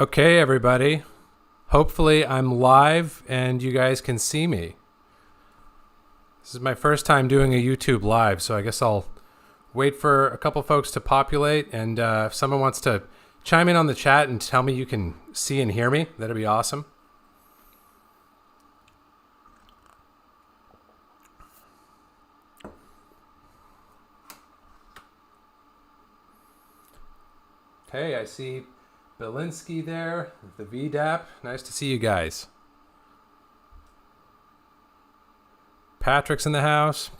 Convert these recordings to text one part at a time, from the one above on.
Okay, everybody. Hopefully I'm live and you guys can see me. This is my first time doing a YouTube live, so I guess I'll wait for a couple folks to populate, and if someone wants to chime in on the chat and tell me you can see and hear me, that'd be awesome. Okay, I see Belinsky there, the VDAP. Nice to see you guys. Patrick's in the house.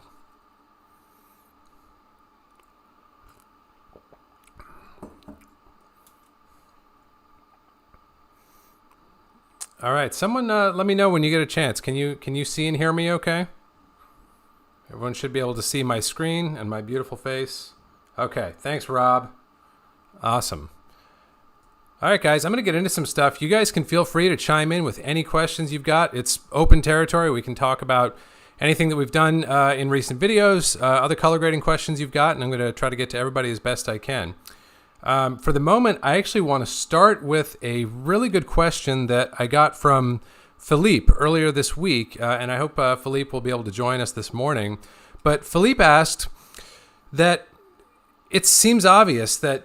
All right, someone let me know when you get a chance. Can you see and hear me okay? Everyone should be able to see my screen and my beautiful face. Okay, thanks, Rob. Awesome. All right, guys, I'm going to get into some stuff. You guys can feel free to chime in with any questions you've got. It's open territory. We can talk about anything that we've done in recent videos, other color grading questions you've got, and I'm going to try to get to everybody as best I can. For the moment, I actually want to start with a really good question that I got from Philippe earlier this week, and I hope Philippe will be able to join us this morning. But Philippe asked that it seems obvious that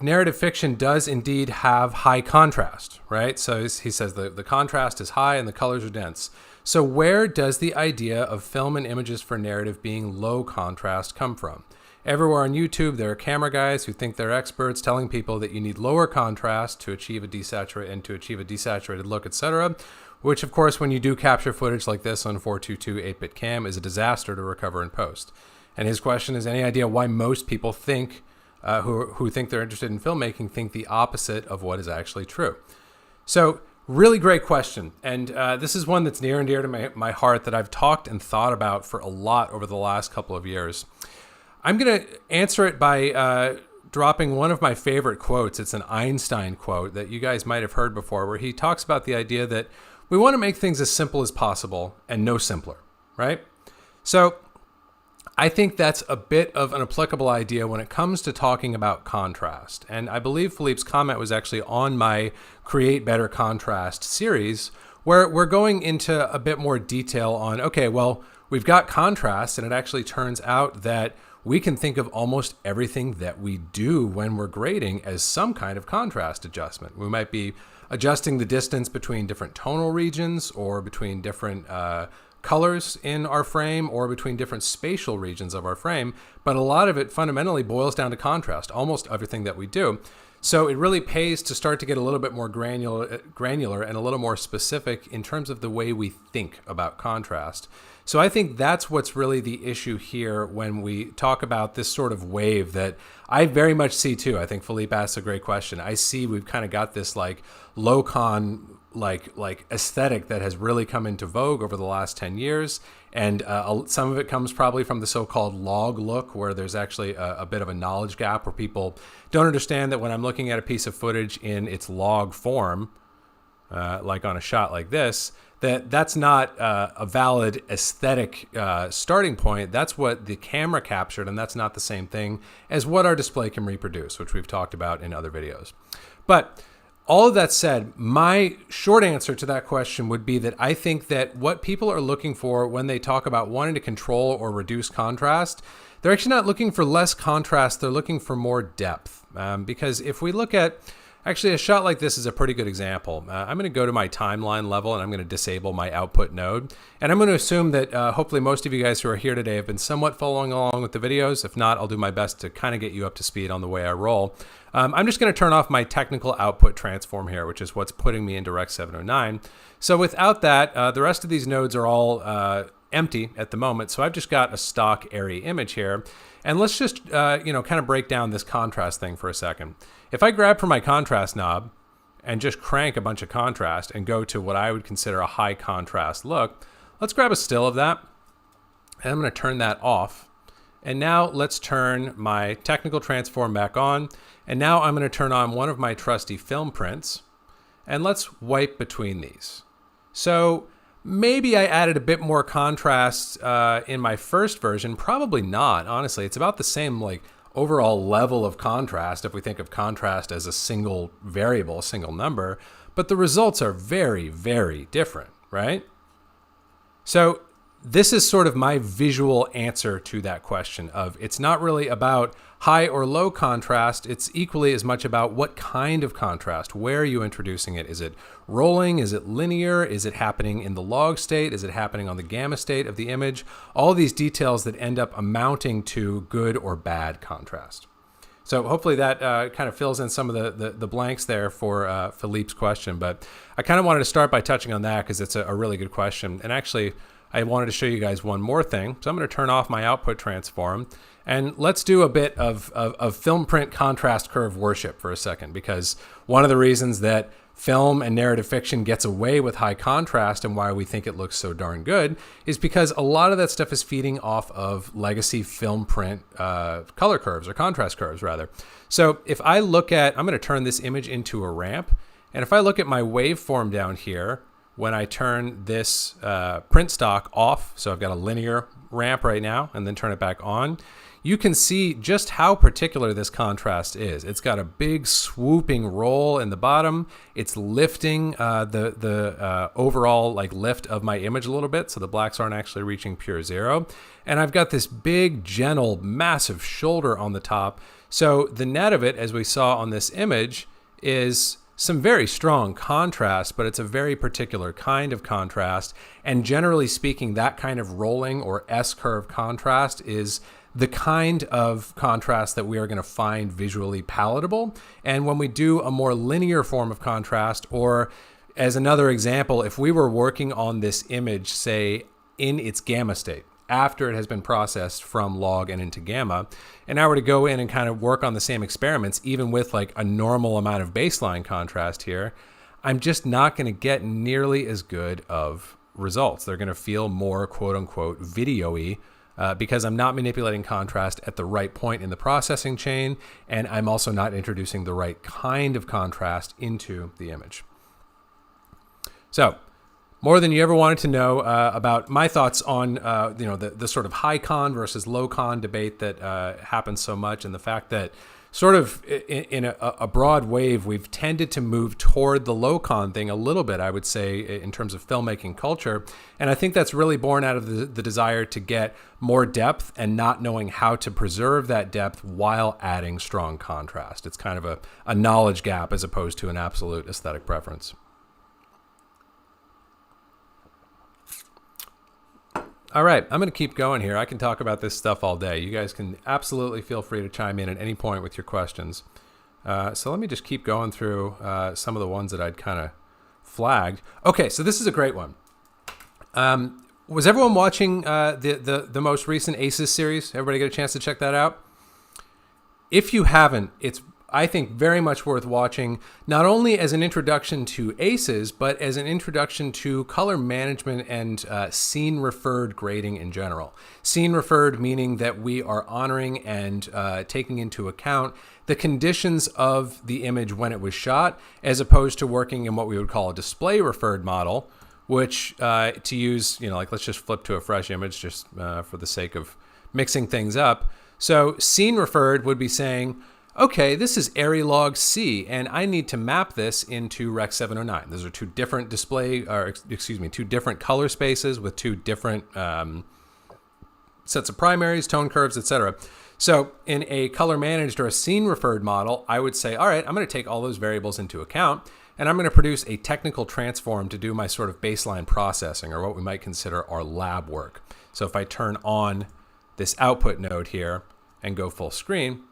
narrative fiction does indeed have high contrast, right? So he says the contrast is high and the colors are dense. So where does the idea of film and images for narrative being low contrast come from? Everywhere on YouTube, there are camera guys who think they're experts telling people that you need lower contrast to achieve a desaturated look, etc. Which, of course, when you do capture footage like this on 422 8-bit cam, is a disaster to recover in post. And his question is, any idea why most people think who think they're interested in filmmaking think the opposite of what is actually true? So really great question. And this is one that's near and dear to my heart that I've talked and thought about for a lot over the last couple of years. I'm going to answer it by dropping one of my favorite quotes. It's an Einstein quote that you guys might have heard before, where he talks about the idea that we want to make things as simple as possible and no simpler, right? So I think that's a bit of an applicable idea when it comes to talking about contrast. And I believe Philippe's comment was actually on my Create Better Contrast series, where we're going into a bit more detail on, okay, well, we've got contrast, and it actually turns out that we can think of almost everything that we do when we're grading as some kind of contrast adjustment. We might be adjusting the distance between different tonal regions, or between different colors in our frame, or between different spatial regions of our frame, but a lot of it fundamentally boils down to contrast, almost everything that we do. So it really pays to start to get a little bit more granular and a little more specific in terms of the way we think about contrast. So I think that's what's really the issue here when we talk about this sort of wave that I very much see too. I think Philippe asked a great question. I see we've kind of got this like low con like aesthetic that has really come into vogue over the last 10 years. And some of it comes probably from the so-called log look, where there's actually a bit of a knowledge gap, where people don't understand that when I'm looking at a piece of footage in its log form, like on a shot like this, that's not a valid aesthetic starting point. That's what the camera captured, and that's not the same thing as what our display can reproduce, which we've talked about in other videos. But all of that said, my short answer to that question would be that I think that what people are looking for when they talk about wanting to control or reduce contrast, they're actually not looking for less contrast, they're looking for more depth. Because if we look at, actually a shot like this is a pretty good example. I'm going to go to my timeline level, and I'm going to disable my output node. And I'm going to assume that hopefully most of you guys who are here today have been somewhat following along with the videos. If not, I'll do my best to kind of get you up to speed on the way I roll. I'm just going to turn off my technical output transform here, which is what's putting me into Rec 709. So without that, the rest of these nodes are all empty at the moment. So I've just got a stock airy image here. And let's just kind of break down this contrast thing for a second. If I grab from my contrast knob and just crank a bunch of contrast and go to what I would consider a high contrast look, let's grab a still of that. And I'm going to turn that off. And now let's turn my technical transform back on. And now I'm going to turn on one of my trusty film prints. And let's wipe between these. So maybe I added a bit more contrast in my first version. Probably not, honestly. It's about the same, like overall level of contrast if we think of contrast as a single variable, a single number, but the results are very, very different, right? So this is sort of my visual answer to that question of it's not really about high or low contrast. It's equally as much about what kind of contrast. Where are you introducing it? Is it rolling? Is it linear? Is it happening in the log state? Is it happening on the gamma state of the image? All these details that end up amounting to good or bad contrast. So hopefully that kind of fills in some of the blanks there for Philippe's question. But I kind of wanted to start by touching on that because it's a really good question. And actually, I wanted to show you guys one more thing. So I'm going to turn off my output transform. And let's do a bit of film print contrast curve worship for a second, because one of the reasons that film and narrative fiction gets away with high contrast and why we think it looks so darn good is because a lot of that stuff is feeding off of legacy film print color curves, or contrast curves rather. So if I look at, I'm going to turn this image into a ramp. And if I look at my waveform down here, when I turn this print stock off, so I've got a linear ramp right now, and then turn it back on, you can see just how particular this contrast is. It's got a big swooping roll in the bottom. It's lifting the overall like lift of my image a little bit, so the blacks aren't actually reaching pure zero. And I've got this big, gentle, massive shoulder on the top. So the net of it, as we saw on this image, is some very strong contrast, but it's a very particular kind of contrast. And generally speaking, that kind of rolling or S-curve contrast is the kind of contrast that we are going to find visually palatable. And when we do a more linear form of contrast, or as another example, if we were working on this image, say, in its gamma state, after it has been processed from log and into gamma, and I were to go in and kind of work on the same experiments, even with like a normal amount of baseline contrast here, I'm just not going to get nearly as good of results. They're going to feel more quote unquote video-y because I'm not manipulating contrast at the right point in the processing chain, and I'm also not introducing the right kind of contrast into the image. So, more than you ever wanted to know about my thoughts on the sort of high con versus low con debate that happens so much, and the fact that sort of in a broad wave, we've tended to move toward the low con thing a little bit, I would say, in terms of filmmaking culture. And I think that's really born out of the desire to get more depth and not knowing how to preserve that depth while adding strong contrast. It's kind of a knowledge gap as opposed to an absolute aesthetic preference. All right, I'm going to keep going here. I can talk about this stuff all day. You guys can absolutely feel free to chime in at any point with your questions. So let me just keep going through some of the ones that I'd kind of flagged. Okay, so this is a great one. Was everyone watching the most recent Aces series? Everybody get a chance to check that out? If you haven't, it's, I think, very much worth watching, not only as an introduction to Aces, but as an introduction to color management and scene-referred grading in general. Scene-referred meaning that we are honoring and taking into account the conditions of the image when it was shot, as opposed to working in what we would call a display-referred model, which to use, like let's just flip to a fresh image just for the sake of mixing things up. So scene-referred would be saying, okay, this is Arri log C, and I need to map this into Rec 709. Those are two different two different color spaces with two different sets of primaries, tone curves, etc. So in a color managed or a scene referred model, I would say, all right, I'm going to take all those variables into account, and I'm going to produce a technical transform to do my sort of baseline processing, or what we might consider our lab work. So if I turn on this output node here and go full screen,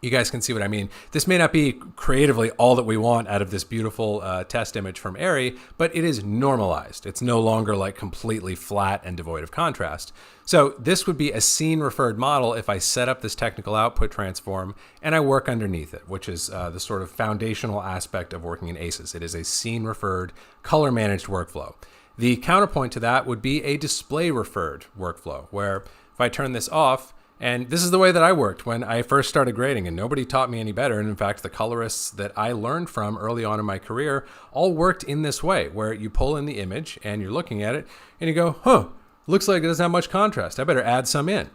you guys can see what I mean. This may not be creatively all that we want out of this beautiful test image from Arri, but it is normalized. It's no longer like completely flat and devoid of contrast. So this would be a scene-referred model if I set up this technical output transform and I work underneath it, which is the sort of foundational aspect of working in Aces. It is a scene-referred, color-managed workflow. The counterpoint to that would be a display-referred workflow, where if I turn this off, and this is the way that I worked when I first started grading, and nobody taught me any better. And in fact, the colorists that I learned from early on in my career all worked in this way, where you pull in the image and you're looking at it and you go, huh, looks like it doesn't have much contrast. I better add some in.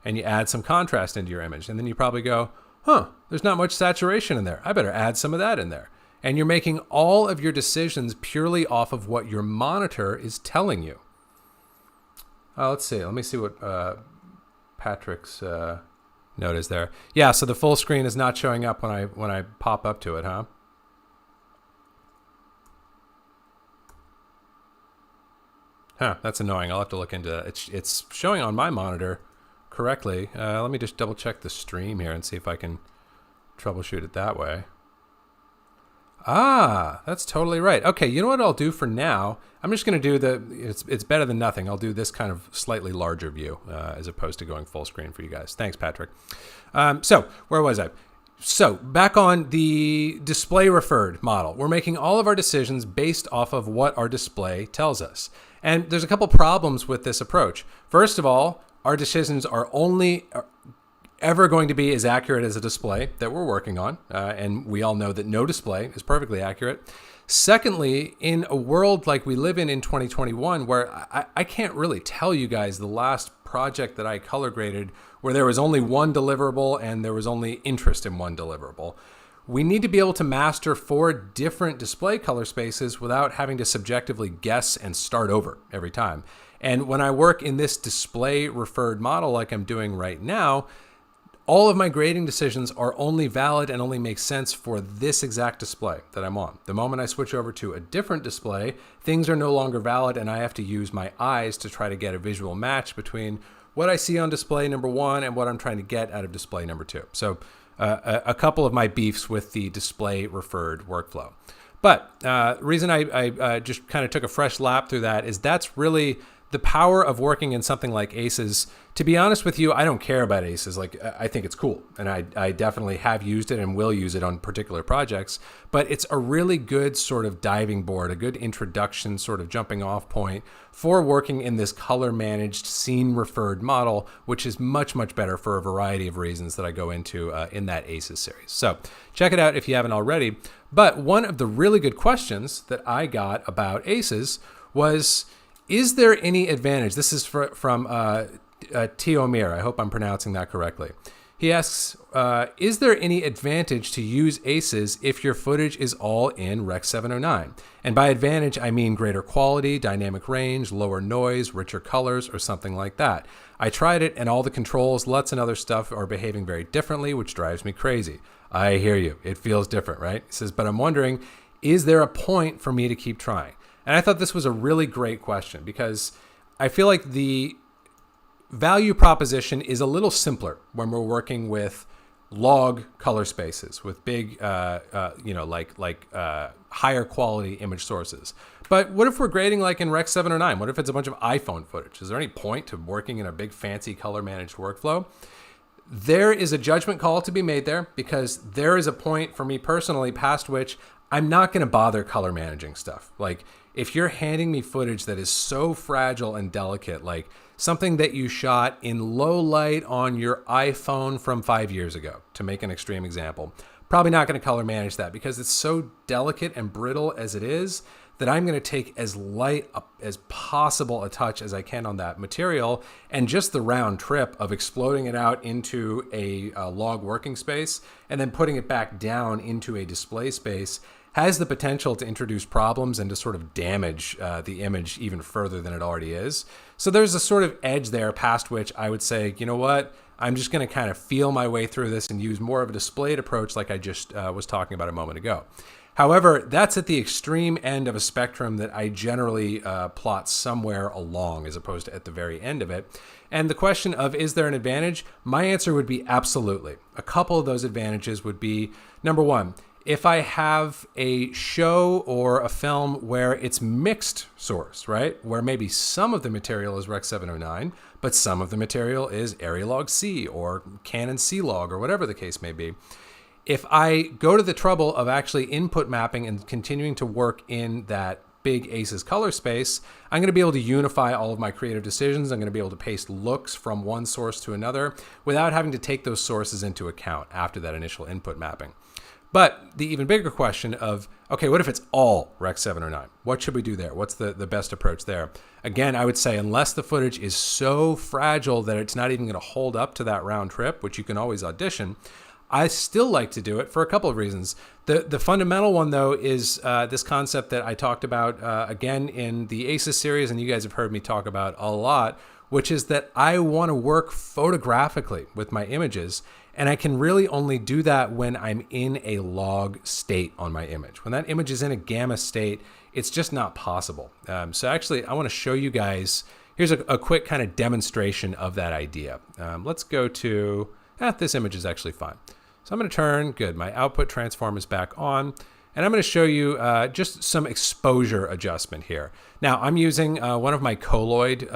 and you add some contrast into your image. And then you probably go, huh, there's not much saturation in there. I better add some of that in there. And you're making all of your decisions purely off of what your monitor is telling you. Let's see. Let me see what Patrick's note is there. Yeah, so the full screen is not showing up when I pop up to it, huh? Huh, that's annoying. I'll have to look into that. It's showing on my monitor correctly. Let me just double check the stream here and see if I can troubleshoot it that way. Ah, that's totally right. Okay, you know what I'll do for now? I'm just going to do it's better than nothing. I'll do this kind of slightly larger view as opposed to going full screen for you guys. Thanks, Patrick. So where was I? So back on the display referred model, we're making all of our decisions based off of what our display tells us. And there's a couple problems with this approach. First of all, our decisions are only ever going to be as accurate as a display that we're working on. And we all know that no display is perfectly accurate. Secondly, in a world like we live in 2021, where I can't really tell you guys the last project that I color graded where there was only one deliverable and there was only interest in one deliverable. We need to be able to master 4 different display color spaces without having to subjectively guess and start over every time. And when I work in this display referred model like I'm doing right now, all of my grading decisions are only valid and only make sense for this exact display that I'm on. The moment I switch over to a different display, things are no longer valid and I have to use my eyes to try to get a visual match between what I see on display number 1 and what I'm trying to get out of display number 2. So a couple of my beefs with the display referred workflow. But the reason I just kind of took a fresh lap through that is that's really the power of working in something like ACES. To be honest with you, I don't care about ACES. Like, I think it's cool, and I definitely have used it and will use it on particular projects, but it's a really good sort of diving board, a good introduction sort of jumping off point for working in this color managed scene referred model, which is much, much better for a variety of reasons that I go into in that ACES series. So check it out if you haven't already. But one of the really good questions that I got about ACES was, is there any advantage? This is from Tiomir. I hope I'm pronouncing that correctly. He asks, is there any advantage to use ACES if your footage is all in Rec. 709? And by advantage, I mean greater quality, dynamic range, lower noise, richer colors, or something like that. I tried it and all the controls, LUTs, and other stuff are behaving very differently, which drives me crazy. I hear you. It feels different, right? He says, but I'm wondering, is there a point for me to keep trying? And I thought this was a really great question because I feel like the value proposition is a little simpler when we're working with log color spaces, with big, higher quality image sources. But what if we're grading like in Rec. 709? What if it's a bunch of iPhone footage? Is there any point to working in a big fancy color managed workflow? There is a judgment call to be made there because there is a point for me personally past which I'm not going to bother color managing stuff. Like, if you're handing me footage that is so fragile and delicate, like something that you shot in low light on your iPhone from 5 years ago, to make an extreme example, probably not going to color manage that because it's so delicate and brittle as it is that I'm going to take as light as possible a touch as I can on that material. And just the round trip of exploding it out into a log working space and then putting it back down into a display space has the potential to introduce problems and to sort of damage the image even further than it already is. So there's a sort of edge there past which I would say, you know what, I'm just going to kind of feel my way through this and use more of a displayed approach like I just was talking about a moment ago. However, that's at the extreme end of a spectrum that I generally plot somewhere along as opposed to at the very end of it. And the question of, is there an advantage? My answer would be absolutely. A couple of those advantages would be, number one, if I have a show or a film where it's mixed source, right? Where maybe some of the material is Rec. 709, but some of the material is Arialog C or Canon C-Log or whatever the case may be. If I go to the trouble of actually input mapping and continuing to work in that big ACES color space, I'm going to be able to unify all of my creative decisions. I'm going to be able to paste looks from one source to another without having to take those sources into account after that initial input mapping. But the even bigger question of, okay, what if it's all Rec. 709? What should we do there? What's the best approach there? Again, I would say unless the footage is so fragile that it's not even going to hold up to that round trip, which you can always audition, I still like to do it for a couple of reasons. The fundamental one, though, is this concept that I talked about, again, in the ACES series, and you guys have heard me talk about a lot, which is that I want to work photographically with my images. And I can really only do that when I'm in a log state on my image. When that image is in a gamma state, it's just not possible. So actually, I want to show you guys, here's a quick kind of demonstration of that idea. Let's go to, this image is actually fine. So I'm going to turn, good, my output transform is back on. And I'm going to show you just some exposure adjustment here. Now, I'm using one of my colloid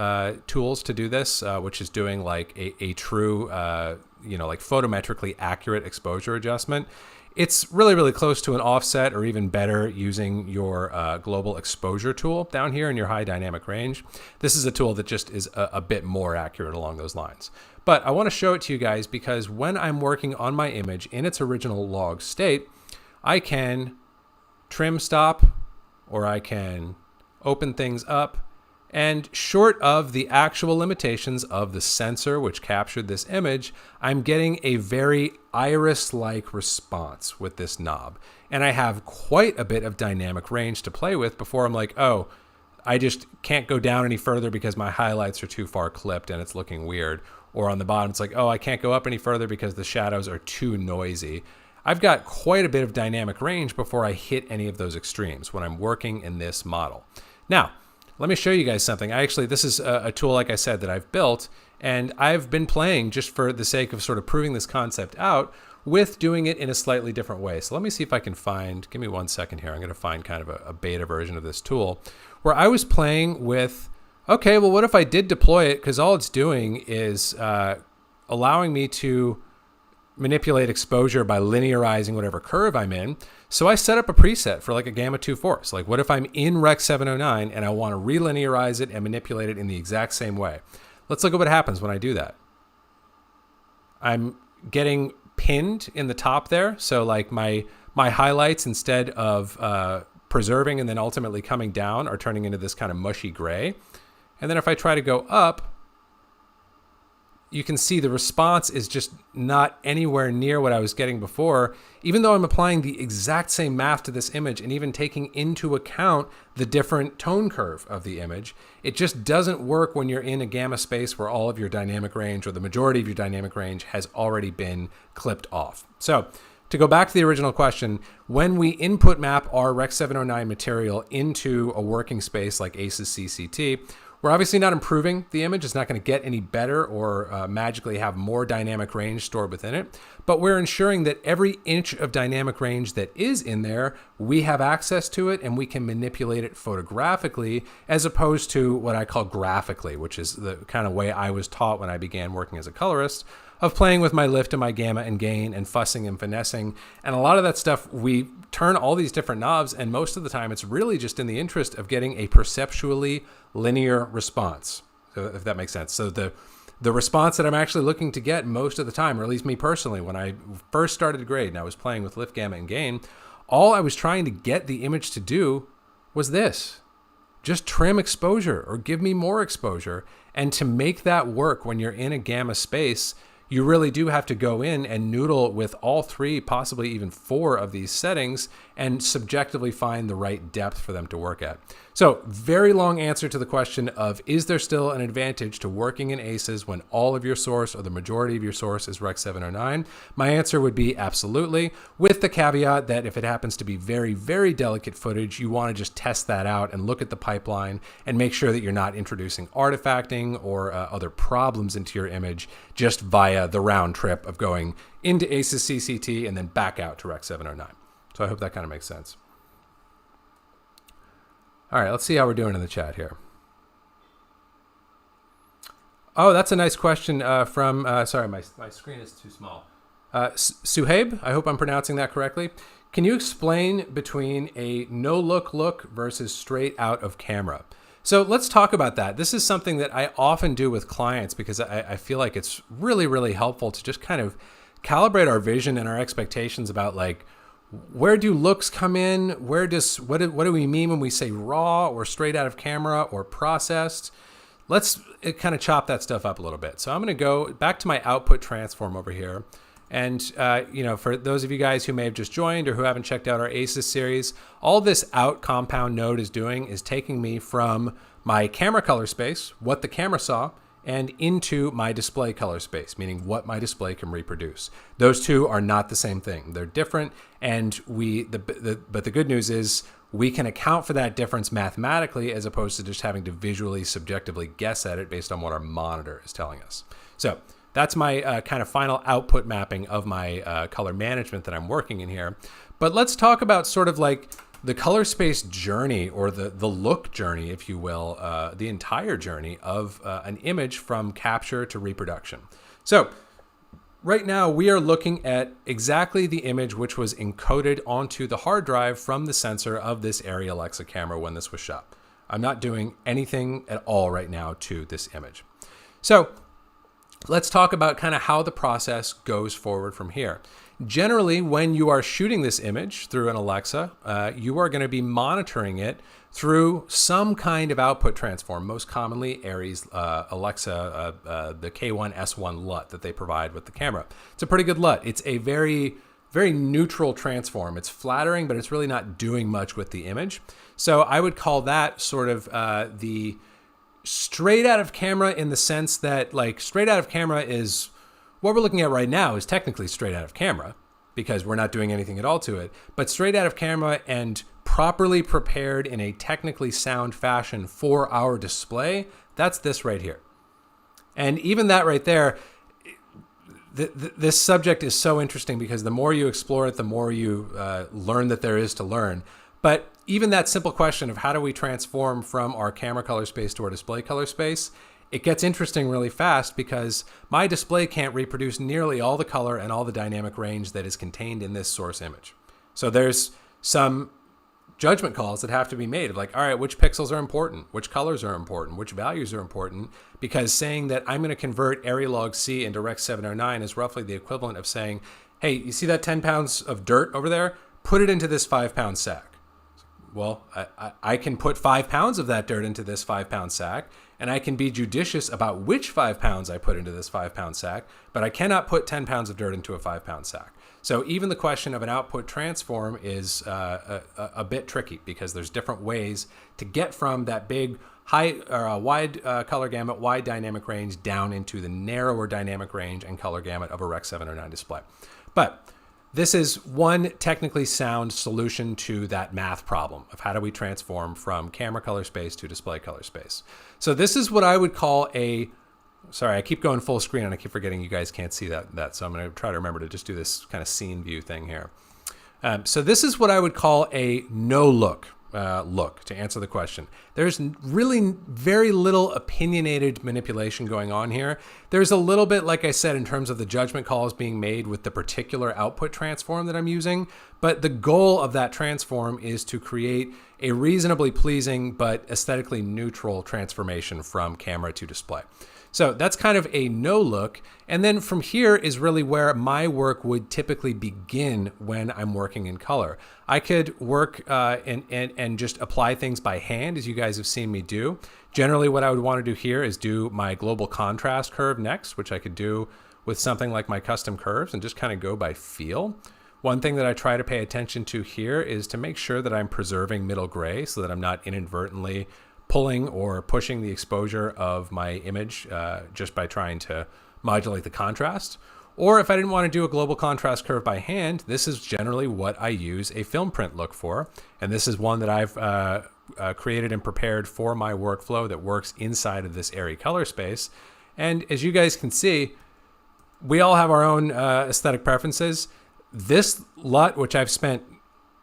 tools to do this, which is doing like a true, like photometrically accurate exposure adjustment. It's really, really close to an offset, or even better using your global exposure tool down here in your high dynamic range. This is a tool that just is a bit more accurate along those lines. But I want to show it to you guys because when I'm working on my image in its original log state, I can trim stop, or I can open things up. And short of the actual limitations of the sensor which captured this image, I'm getting a very iris-like response with this knob. And I have quite a bit of dynamic range to play with before I'm like, oh, I just can't go down any further because my highlights are too far clipped and it's looking weird. Or on the bottom, it's like, oh, I can't go up any further because the shadows are too noisy. I've got quite a bit of dynamic range before I hit any of those extremes when I'm working in this model. Now, let me show you guys something. This is a tool, like I said, that I've built, and I've been playing just for the sake of sort of proving this concept out with doing it in a slightly different way. So let me see if I can find, give me 1 second here. I'm going to find kind of a beta version of this tool where I was playing with, okay, well, what if I did deploy it? Because all it's doing is allowing me to manipulate exposure by linearizing whatever curve I'm in. So I set up a preset for like a gamma 2/4. Like what if I'm in Rec. 709 and I want to relinearize it and manipulate it in the exact same way? Let's look at what happens when I do that. I'm getting pinned in the top there. So like my highlights, instead of preserving and then ultimately coming down, are turning into this kind of mushy gray. And then if I try to go up, you can see the response is just not anywhere near what I was getting before, even though I'm applying the exact same math to this image and even taking into account the different tone curve of the image. It just doesn't work when you're in a gamma space where all of your dynamic range, or the majority of your dynamic range, has already been clipped off. So to go back to the original question, when we input map our Rec. 709 material into a working space like ACES CCT, we're obviously not improving the image. It's not going to get any better or magically have more dynamic range stored within it. But we're ensuring that every inch of dynamic range that is in there, we have access to it and we can manipulate it photographically, as opposed to what I call graphically, which is the kind of way I was taught when I began working as a colorist, of playing with my lift and my gamma and gain and fussing and finessing. And a lot of that stuff, we turn all these different knobs, and most of the time it's really just in the interest of getting a perceptually linear response, so if that makes sense. So the response that I'm actually looking to get most of the time, or at least me personally, when I first started to grade and I was playing with lift, gamma, and gain, all I was trying to get the image to do was this. Just trim exposure or give me more exposure. And to make that work when you're in a gamma space, you really do have to go in and noodle with all 3, possibly even 4 of these settings, and subjectively find the right depth for them to work at. So very long answer to the question of, is there still an advantage to working in ACES when all of your source, or the majority of your source, is Rec. 709? My answer would be absolutely, with the caveat that if it happens to be very, very delicate footage, you want to just test that out and look at the pipeline and make sure that you're not introducing artifacting or other problems into your image just via the round trip of going into ACES CCT and then back out to Rec. 709. So I hope that kind of makes sense. All right, let's see how we're doing in the chat here. Oh, that's a nice question from, sorry, my screen is too small. Suhaib, I hope I'm pronouncing that correctly. Can you explain between a no-look look versus straight out of camera? So let's talk about that. This is something that I often do with clients because I feel like it's really, really helpful to just kind of calibrate our vision and our expectations about like Where do looks come in? What do we mean when we say raw or straight out of camera or processed? Let's kind of chop that stuff up a little bit. So I'm going to go back to my output transform over here. And, for those of you guys who may have just joined or who haven't checked out our ACES series, all this out compound node is doing is taking me from my camera color space, what the camera saw, and into my display color space, meaning what my display can reproduce. Those two are not the same thing. They're different. And but the good news is we can account for that difference mathematically as opposed to just having to visually, subjectively guess at it based on what our monitor is telling us. So that's my kind of final output mapping of my color management that I'm working in here. But let's talk about sort of like the color space journey, or the look journey, if you will, the entire journey of an image from capture to reproduction. So right now we are looking at exactly the image which was encoded onto the hard drive from the sensor of this Arri Alexa camera when this was shot. I'm not doing anything at all right now to this image. So let's talk about kind of how the process goes forward from here. Generally, when you are shooting this image through an Alexa, you are going to be monitoring it through some kind of output transform, most commonly Arri's Alexa, the K1S1 LUT that they provide with the camera. It's a pretty good LUT. It's a very, very neutral transform. It's flattering, but it's really not doing much with the image. So I would call that sort of the straight out of camera, in the sense that, like, straight out of camera is what we're looking at right now is technically straight out of camera because we're not doing anything at all to it, but straight out of camera and properly prepared in a technically sound fashion for our display, that's this right here. And even that right there, this subject is so interesting because the more you explore it, the more you learn that there is to learn. But even that simple question of how do we transform from our camera color space to our display color space, it gets interesting really fast because my display can't reproduce nearly all the color and all the dynamic range that is contained in this source image. So there's some judgment calls that have to be made of like, all right, which pixels are important, which colors are important, which values are important, because saying that I'm going to convert Arri log C into Rec 709 is roughly the equivalent of saying, hey, you see that 10 pounds of dirt over there? Put it into this 5-pound sack. Well, I can put 5 pounds of that dirt into this 5-pound sack, and I can be judicious about which 5 pounds I put into this 5-pound sack, but I cannot put 10 pounds of dirt into a 5-pound sack. So even the question of an output transform is a bit tricky because there's different ways to get from that big wide color gamut, wide dynamic range down into the narrower dynamic range and color gamut of a Rec 709 display. But this is one technically sound solution to that math problem of how do we transform from camera color space to display color space. So this is what I would call sorry, I keep going full screen and I keep forgetting you guys can't see that. So I'm going to try to remember to just do this kind of scene view thing here. So this is what I would call a no look to answer the question. There's really very little opinionated manipulation going on here. There's a little bit, like I said, in terms of the judgment calls being made with the particular output transform that I'm using, but the goal of that transform is to create a reasonably pleasing but aesthetically neutral transformation from camera to display. So that's kind of a no look. And then from here is really where my work would typically begin when I'm working in color. I could work and just apply things by hand, as you guys have seen me do. Generally, what I would want to do here is do my global contrast curve next, which I could do with something like my custom curves and just kind of go by feel. One thing that I try to pay attention to here is to make sure that I'm preserving middle gray so that I'm not inadvertently pulling or pushing the exposure of my image just by trying to modulate the contrast. Or if I didn't want to do a global contrast curve by hand, this is generally what I use a film print look for. And this is one that I've created and prepared for my workflow that works inside of this Arri color space. And as you guys can see, we all have our own aesthetic preferences. This LUT, which I've spent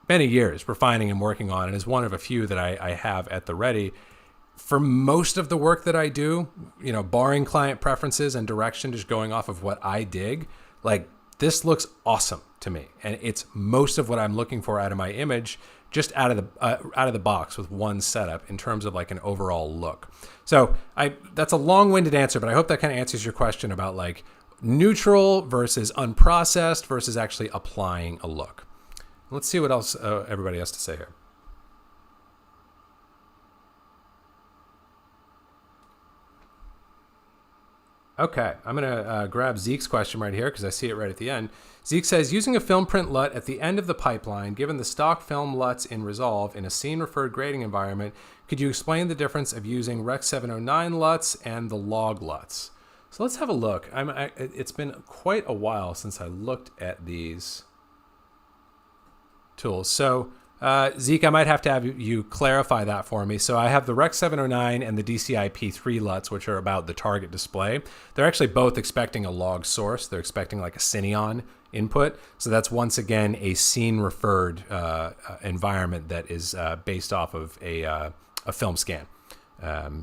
many years refining and working on, and is one of a few that I have at the ready, for most of the work that I do, barring client preferences and direction, just going off of what I dig, like this looks awesome to me. And it's most of what I'm looking for out of my image, just out of the box with one setup in terms of like an overall look. So that's a long-winded answer, but I hope that kind of answers your question about like neutral versus unprocessed versus actually applying a look. Let's see what else everybody has to say here. Okay, I'm going to grab Zeke's question right here because I see it right at the end. Zeke says, using a film print LUT at the end of the pipeline, given the stock film LUTs in Resolve in a scene-referred grading environment, could you explain the difference of using Rec. 709 LUTs and the log LUTs? So let's have a look. It's been quite a while since I looked at these tools. So Zeke, I might have to have you clarify that for me. So I have the Rec. 709 and the DCI P3 LUTs, which are about the target display. They're actually both expecting a log source. They're expecting like a Cineon input. So that's once again a scene-referred environment that is based off of a film scan.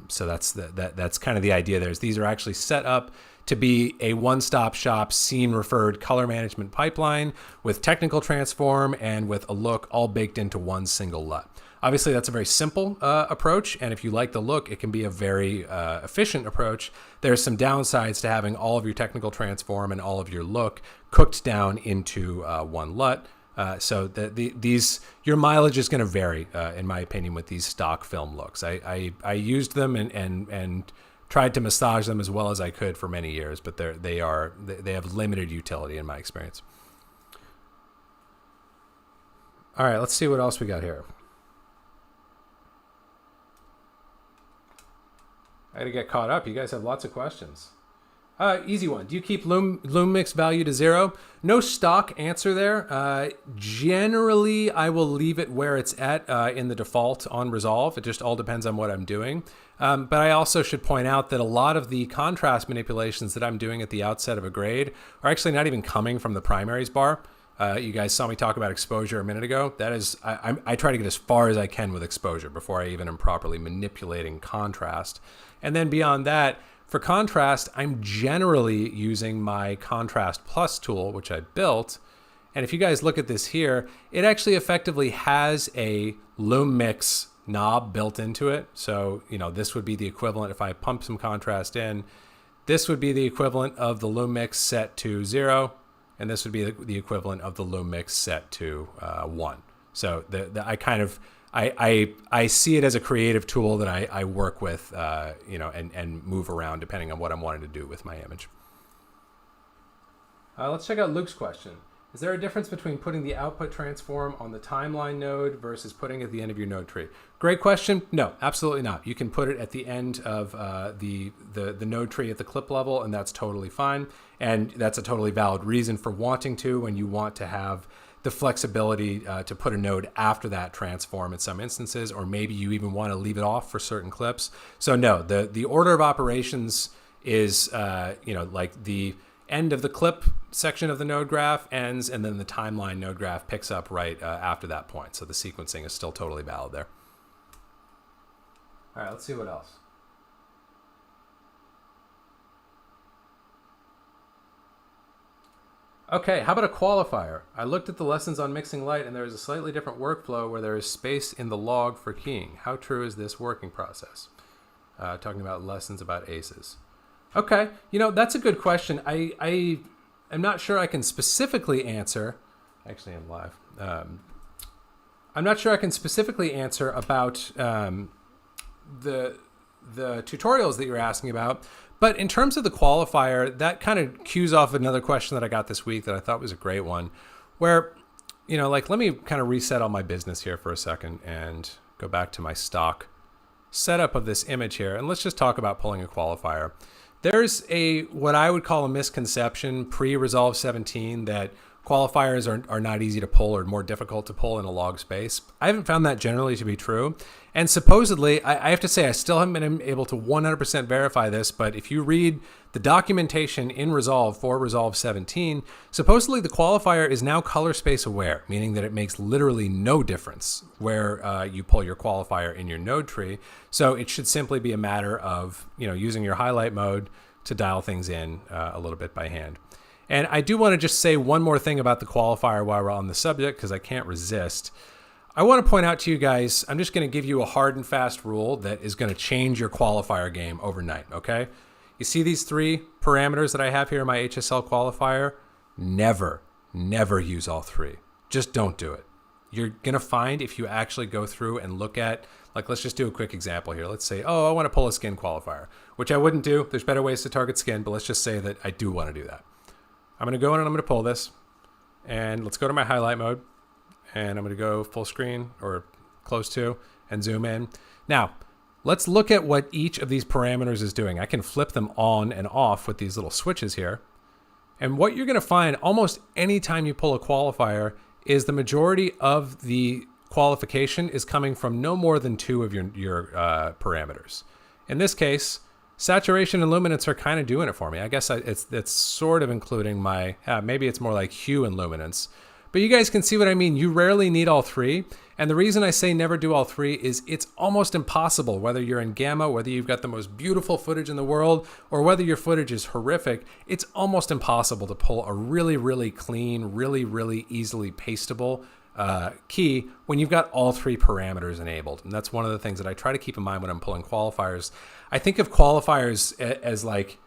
So that's kind of the idea there. Is these are actually set up to be a one-stop shop scene-referred color management pipeline with technical transform and with a look all baked into one single LUT. Obviously, that's a very simple approach, and if you like the look, it can be a very efficient approach. There's some downsides to having all of your technical transform and all of your look cooked down into one LUT. So your mileage is going to vary, in my opinion, with these stock film looks. I used them and tried to massage them as well as I could for many years, but they have limited utility in my experience. All right, let's see what else we got here. I got to get caught up. You guys have lots of questions. Easy one. Do you keep loom mix value to 0? No stock answer there. Generally, I will leave it where it's at in the default on Resolve. It just all depends on what I'm doing. But I also should point out that a lot of the contrast manipulations that I'm doing at the outset of a grade are actually not even coming from the primaries bar. You guys saw me talk about exposure a minute ago. That is, I try to get as far as I can with exposure before I even am properly manipulating contrast. And then beyond that, for contrast, I'm generally using my Contrast Plus tool, which I built. And if you guys look at this here, it actually effectively has a loom mix knob built into it. So, this would be the equivalent if I pump some contrast in. This would be the equivalent of the loom mix set to 0. And this would be the equivalent of the loom mix set to 1. So I see it as a creative tool that I work with, and move around depending on what I'm wanting to do with my image. Let's check out Luke's question. Is there a difference between putting the output transform on the timeline node versus putting it at the end of your node tree? Great question. No, absolutely not. You can put it at the end of the node tree at the clip level, and that's totally fine. And that's a totally valid reason for wanting to when you want to have the flexibility to put a node after that transform in some instances, or maybe you even want to leave it off for certain clips. So no, the order of operations is, like the end of the clip section of the node graph ends, and then the timeline node graph picks up right after that point. So the sequencing is still totally valid there. All right, let's see what else. Okay, how about a qualifier? I looked at the lessons on mixing light, and there is a slightly different workflow where there is space in the log for keying. How true is this working process? Talking about lessons about aces. Okay, that's a good question. I am not sure I can specifically answer. Actually, I'm live. I'm not sure I can specifically answer about the tutorials that you're asking about. But in terms of the qualifier, that kind of cues off another question that I got this week that I thought was a great one, where, let me kind of reset all my business here for a second and go back to my stock setup of this image here. And let's just talk about pulling a qualifier. There's what I would call a misconception pre-Resolve 17 that qualifiers are not easy to pull or more difficult to pull in a log space. I haven't found that generally to be true. And supposedly, I have to say, I still haven't been able to 100% verify this, but if you read the documentation in Resolve for Resolve 17, supposedly the qualifier is now color space aware, meaning that it makes literally no difference where you pull your qualifier in your node tree. So it should simply be a matter of, using your highlight mode to dial things in a little bit by hand. And I do want to just say one more thing about the qualifier while we're on the subject, because I can't resist. I want to point out to you guys, I'm just going to give you a hard and fast rule that is going to change your qualifier game overnight, okay? You see these 3 parameters that I have here in my HSL qualifier? Never use all 3. Just don't do it. you're going to find if you actually go through and look at, like, let's just do a quick example here. Let's say, oh, I want to pull a skin qualifier, which I wouldn't do. There's better ways to target skin, but let's just say that I do want to do that. I'm going to go in and I'm going to pull this, and let's go to my highlight mode, and I'm going to go full screen or close to and zoom in. Now, let's look at what each of these parameters is doing. I can flip them on and off with these little switches here. And what you're going to find almost any time you pull a qualifier is the majority of the qualification is coming from no more than two of your parameters. In this case, saturation and luminance are kind of doing it for me. I guess it's sort of including my, maybe it's more like hue and luminance. But you guys can see what I mean. You rarely need all three. And the reason I say never do all three is it's almost impossible, whether you're in gamma, whether you've got the most beautiful footage in the world, or whether your footage is horrific, it's almost impossible to pull a really, really clean, really, really easily pastable key when you've got all three parameters enabled. And that's one of the things that I try to keep in mind when I'm pulling qualifiers. I think of qualifiers as like,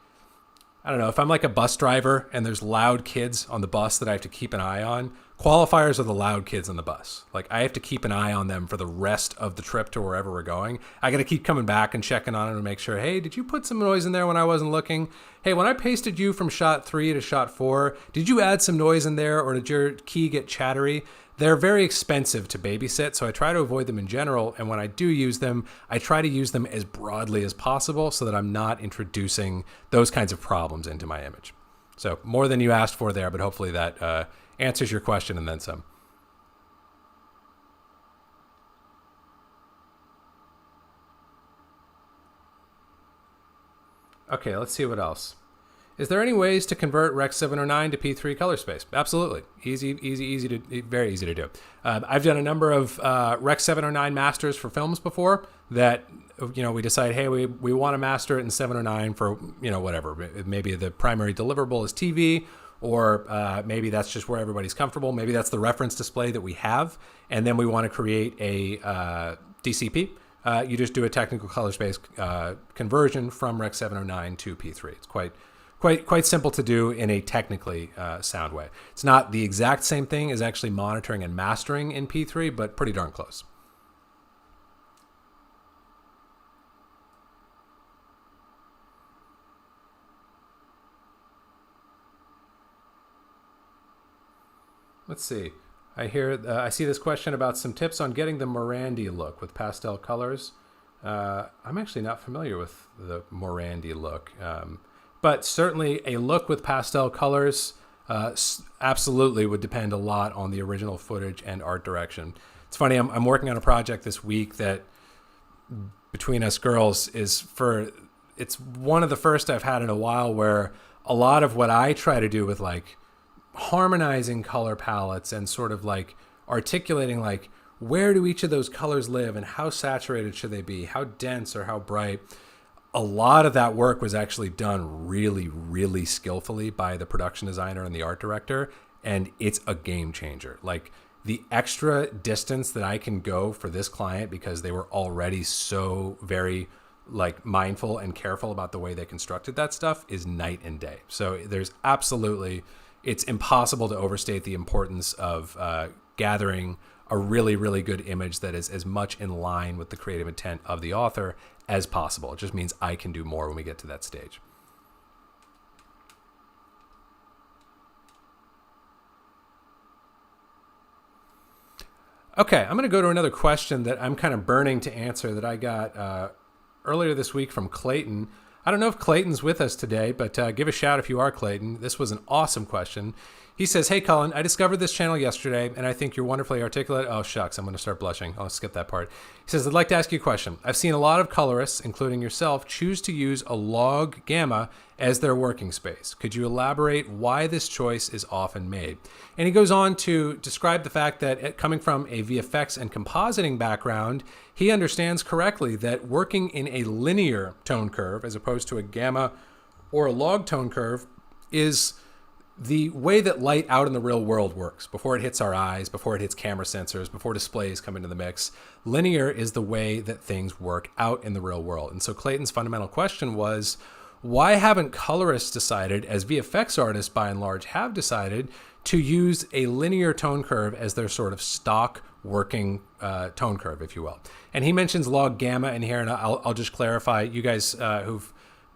I don't know, if I'm like a bus driver and there's loud kids on the bus that I have to keep an eye on, qualifiers are the loud kids on the bus. Like, I have to keep an eye on them for the rest of the trip to wherever we're going. I got to keep coming back and checking on it and make sure, hey, did you put some noise in there when I wasn't looking? Hey, when I pasted you from shot 3 to shot 4, did you add some noise in there, or did your key get chattery? They're very expensive to babysit, so I try to avoid them in general. And when I do use them, I try to use them as broadly as possible so that I'm not introducing those kinds of problems into my image. So more than you asked for there, but hopefully that answers your question and then some. Okay, let's see what else. Is there any ways to convert Rec 709 to P3 color space? Absolutely. Very easy to do. I've done a number of Rec 709 masters for films before that, we decide, hey, we want to master it in 709 for, whatever. Maybe the primary deliverable is TV, or maybe that's just where everybody's comfortable. Maybe that's the reference display that we have. And then we want to create a DCP. You just do a technical color space conversion from Rec 709 to P3. It's quite simple to do in a technically sound way. It's not the exact same thing as actually monitoring and mastering in P3, but pretty darn close. Let's see. I see this question about some tips on getting the Morandi look with pastel colors. I'm actually not familiar with the Morandi look. But certainly a look with pastel colors absolutely would depend a lot on the original footage and art direction. It's funny, I'm working on a project this week that, between us girls, it's one of the first I've had in a while where a lot of what I try to do with like harmonizing color palettes and sort of like articulating like where do each of those colors live and how saturated should they be, how dense or how bright. A lot of that work was actually done really, really skillfully by the production designer and the art director, and it's a game changer. Like, the extra distance that I can go for this client because they were already so very like mindful and careful about the way they constructed that stuff is night and day. So there's absolutely, it's impossible to overstate the importance of gathering a really, really good image that is as much in line with the creative intent of the author as possible. It just means I can do more when we get to that stage. Okay, I'm going to go to another question that I'm kind of burning to answer that I got earlier this week from Clayton. I don't know if Clayton's with us today, but give a shout if you are, Clayton. This was an awesome question. He says, hey, Colin, I discovered this channel yesterday, and I think you're wonderfully articulate. Oh, shucks, I'm going to start blushing. I'll skip that part. He says, I'd like to ask you a question. I've seen a lot of colorists, including yourself, choose to use a log gamma as their working space. Could you elaborate why this choice is often made? And he goes on to describe the fact that coming from a VFX and compositing background, he understands correctly that working in a linear tone curve as opposed to a gamma or a log tone curve is the way that light out in the real world works. Before it hits our eyes, before it hits camera sensors, before displays come into the mix, linear is the way that things work out in the real world. And so Clayton's fundamental question was, why haven't colorists decided, as VFX artists by and large have decided, to use a linear tone curve as their sort of stock working tone curve, if you will. And he mentions log gamma in here, and I'll just clarify. You guys who've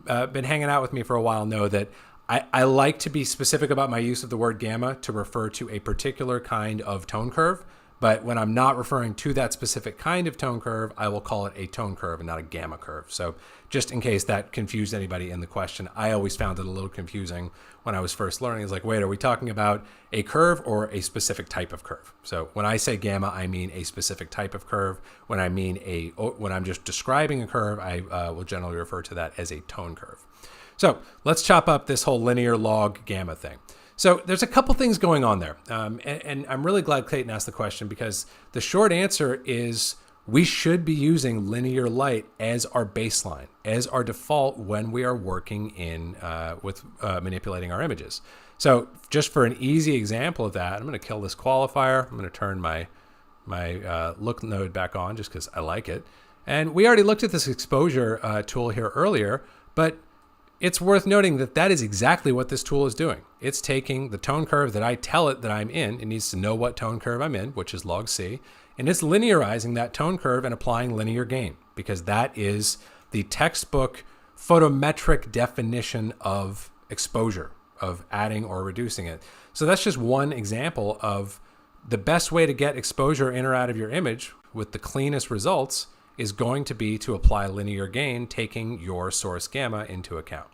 been hanging out with me for a while know that I like to be specific about my use of the word gamma to refer to a particular kind of tone curve. But when I'm not referring to that specific kind of tone curve, I will call it a tone curve and not a gamma curve. So just in case that confused anybody in the question, I always found it a little confusing when I was first learning. It's like, wait, are we talking about a curve or a specific type of curve? So when I say gamma, I mean a specific type of curve. When I'm just describing a curve, I will generally refer to that as a tone curve. So let's chop up this whole linear log gamma thing. So there's a couple things going on there. And I'm really glad Clayton asked the question, because the short answer is we should be using linear light as our baseline, as our default when we are working with manipulating our images. So just for an easy example of that, I'm going to kill this qualifier. I'm going to turn my look node back on just because I like it. And we already looked at this exposure tool here earlier, but it's worth noting that that is exactly what this tool is doing. It's taking the tone curve that I tell it that I'm in. It needs to know what tone curve I'm in, which is log C, and it's linearizing that tone curve and applying linear gain, because that is the textbook photometric definition of exposure, of adding or reducing it. So that's just one example of the best way to get exposure in or out of your image with the cleanest results is going to be to apply linear gain, taking your source gamma into account.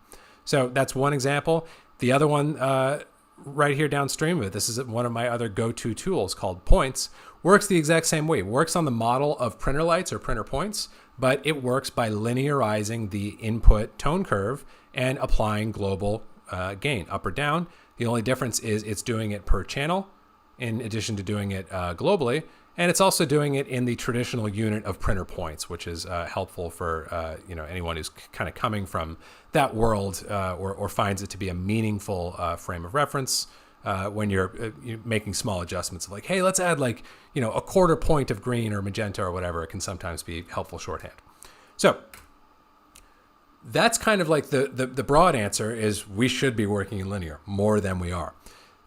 So that's one example. The other one right here downstream of it, this is one of my other go-to tools called points, works the exact same way. It works on the model of printer lights or printer points, but it works by linearizing the input tone curve and applying global gain up or down. The only difference is it's doing it per channel in addition to doing it globally. And it's also doing it in the traditional unit of printer points, which is helpful for anyone who's kind of coming from that world or finds it to be a meaningful frame of reference when you're making small adjustments of like, hey, let's add like a quarter point of green or magenta or whatever. It can sometimes be helpful shorthand. So that's kind of like the broad answer is we should be working in linear more than we are.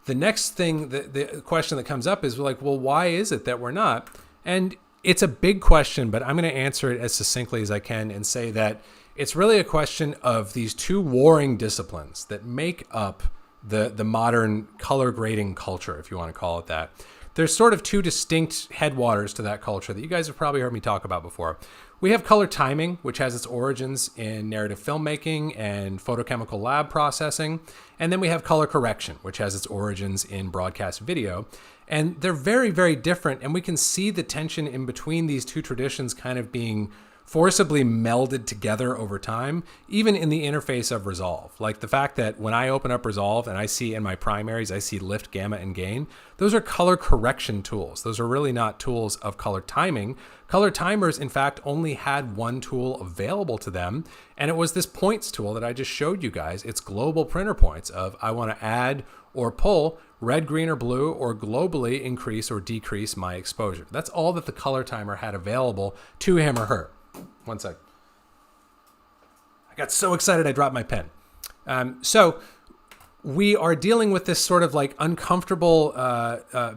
The next thing, the question that comes up is like, well, why is it that we're not? And it's a big question, but I'm going to answer it as succinctly as I can and say that it's really a question of these two warring disciplines that make up the modern color grading culture, if you want to call it that. There's sort of two distinct headwaters to that culture that you guys have probably heard me talk about before. We have color timing, which has its origins in narrative filmmaking and photochemical lab processing. And then we have color correction, which has its origins in broadcast video. And they're very, very different. And we can see the tension in between these two traditions kind of being forcibly melded together over time, even in the interface of Resolve. Like the fact that when I open up Resolve and I see in my primaries, I see lift, gamma, and gain, those are color correction tools. Those are really not tools of color timing. Color timers, in fact, only had one tool available to them, and it was this points tool that I just showed you guys. It's global printer points of I want to add or pull red, green, or blue, or globally increase or decrease my exposure. That's all that the color timer had available to him or her. One sec. I got so excited I dropped my pen. So we are dealing with this sort of like uncomfortable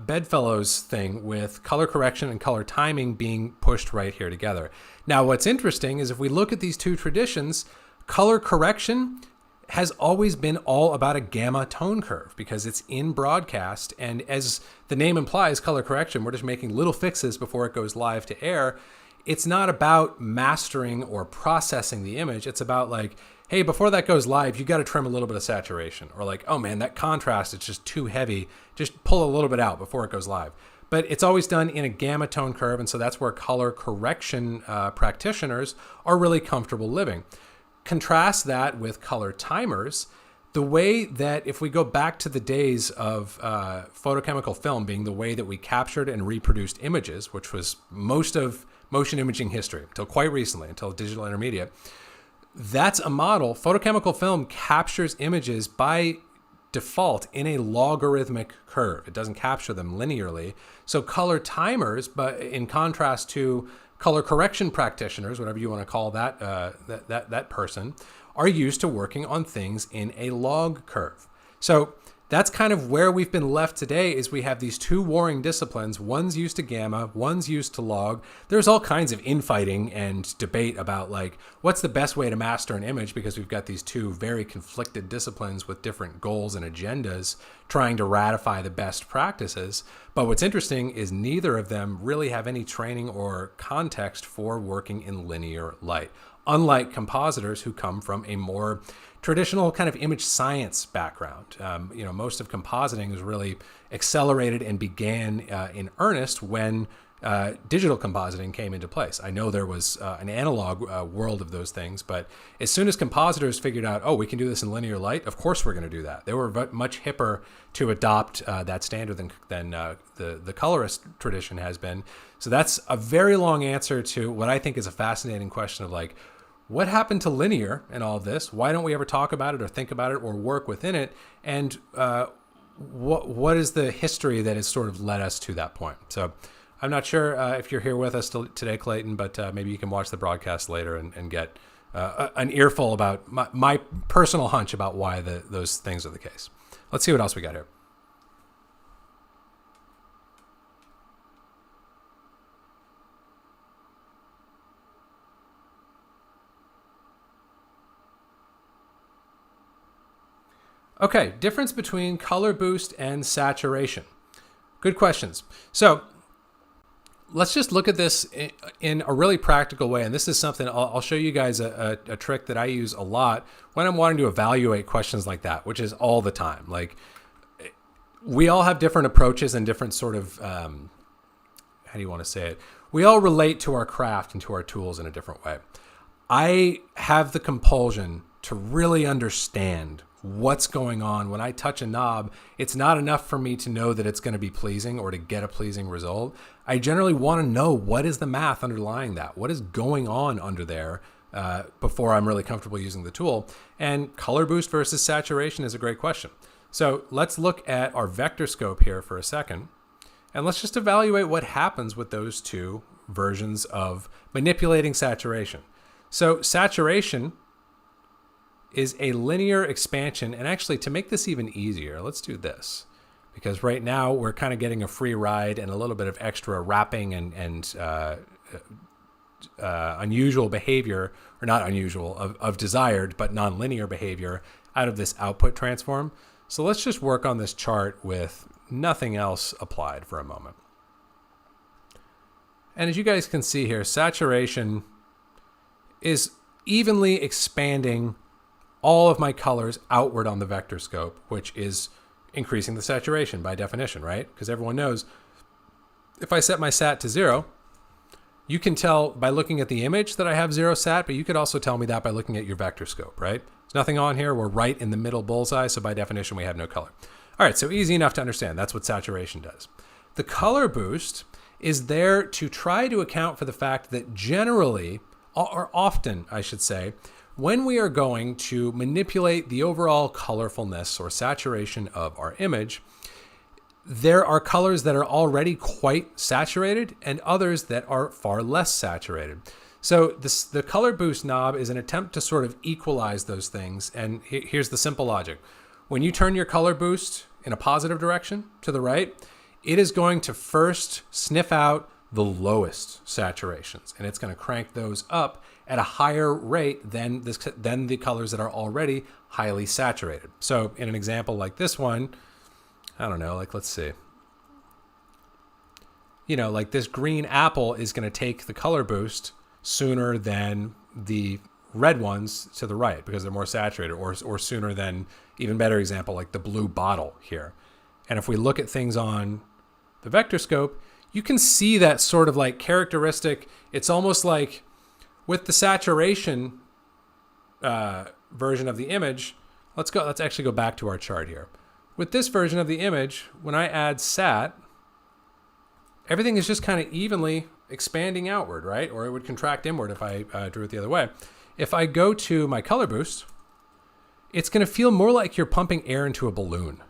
bedfellows thing with color correction and color timing being pushed right here together. Now, what's interesting is if we look at these two traditions, color correction has always been all about a gamma tone curve because it's in broadcast. And as the name implies, color correction, we're just making little fixes before it goes live to air. It's not about mastering or processing the image. It's about like, hey, before that goes live, you got to trim a little bit of saturation. Or like, oh man, that contrast, it's just too heavy. Just pull a little bit out before it goes live. But it's always done in a gamma tone curve. And so that's where color correction practitioners are really comfortable living. Contrast that with color timers. The way that if we go back to the days of photochemical film being the way that we captured and reproduced images, which was most of motion imaging history until quite recently, until digital intermediate, that's a model. Photochemical film captures images by default in a logarithmic curve. It doesn't capture them linearly. So color timers, but in contrast to color correction practitioners, whatever you want to call that person, are used to working on things in a log curve. So that's kind of where we've been left today. Is we have these two warring disciplines. One's used to gamma, one's used to log. There's all kinds of infighting and debate about like what's the best way to master an image, because we've got these two very conflicted disciplines with different goals and agendas trying to ratify the best practices. But what's interesting is neither of them really have any training or context for working in linear light, unlike compositors who come from a more traditional kind of image science background. Most of compositing was really accelerated and began in earnest when digital compositing came into place. I know there was an analog world of those things, but as soon as compositors figured out, oh, we can do this in linear light, of course we're going to do that. They were much hipper to adopt that standard than the colorist tradition has been. So that's a very long answer to what I think is a fascinating question of like, what happened to linear in all of this? Why don't we ever talk about it or think about it or work within it? And what is the history that has sort of led us to that point? So I'm not sure if you're here with us today, Clayton, but maybe you can watch the broadcast later and get an earful about my personal hunch about why those things are the case. Let's see what else we got here. Okay, difference between color boost and saturation. Good questions. So let's just look at this in a really practical way. And this is something I'll show you guys a trick that I use a lot when I'm wanting to evaluate questions like that, which is all the time. Like we all have different approaches and different sort of, how do you want to say it? We all relate to our craft and to our tools in a different way. I have the compulsion to really understand what's going on. When I touch a knob, it's not enough for me to know that it's going to be pleasing or to get a pleasing result. I generally want to know what is the math underlying that, what is going on under there before I'm really comfortable using the tool. And color boost versus saturation is a great question. So let's look at our vector scope here for a second, and let's just evaluate what happens with those two versions of manipulating saturation. So saturation is a linear expansion. And actually, to make this even easier, let's do this. Because right now, we're kind of getting a free ride and a little bit of extra wrapping and unusual behavior, or not unusual, of desired but nonlinear behavior out of this output transform. So let's just work on this chart with nothing else applied for a moment. And as you guys can see here, saturation is evenly expanding all of my colors outward on the vector scope, which is increasing the saturation by definition, right? Because everyone knows if I set my sat to 0, you can tell by looking at the image that I have 0 sat, but you could also tell me that by looking at your vector scope, right? There's nothing on here. We're right in the middle bullseye, so by definition, we have no color. All right, so easy enough to understand. That's what saturation does. The color boost is there to try to account for the fact that generally, or often, I should say, when we are going to manipulate the overall colorfulness or saturation of our image, there are colors that are already quite saturated and others that are far less saturated. So the color boost knob is an attempt to sort of equalize those things. And here's the simple logic. When you turn your color boost in a positive direction to the right, it is going to first sniff out the lowest saturations, and it's going to crank those up at a higher rate than the colors that are already highly saturated. So in an example like this one, I don't know, like let's see. Like this green apple is going to take the color boost sooner than the red ones to the right because they're more saturated, or sooner than, even better example, like the blue bottle here. And if we look at things on the vector scope, you can see that sort of like characteristic. It's almost like with the saturation version of the image, let's actually go back to our chart here. With this version of the image, when I add sat, everything is just kind of evenly expanding outward, right? Or it would contract inward if I drew it the other way. If I go to my color boost, it's going to feel more like you're pumping air into a balloon.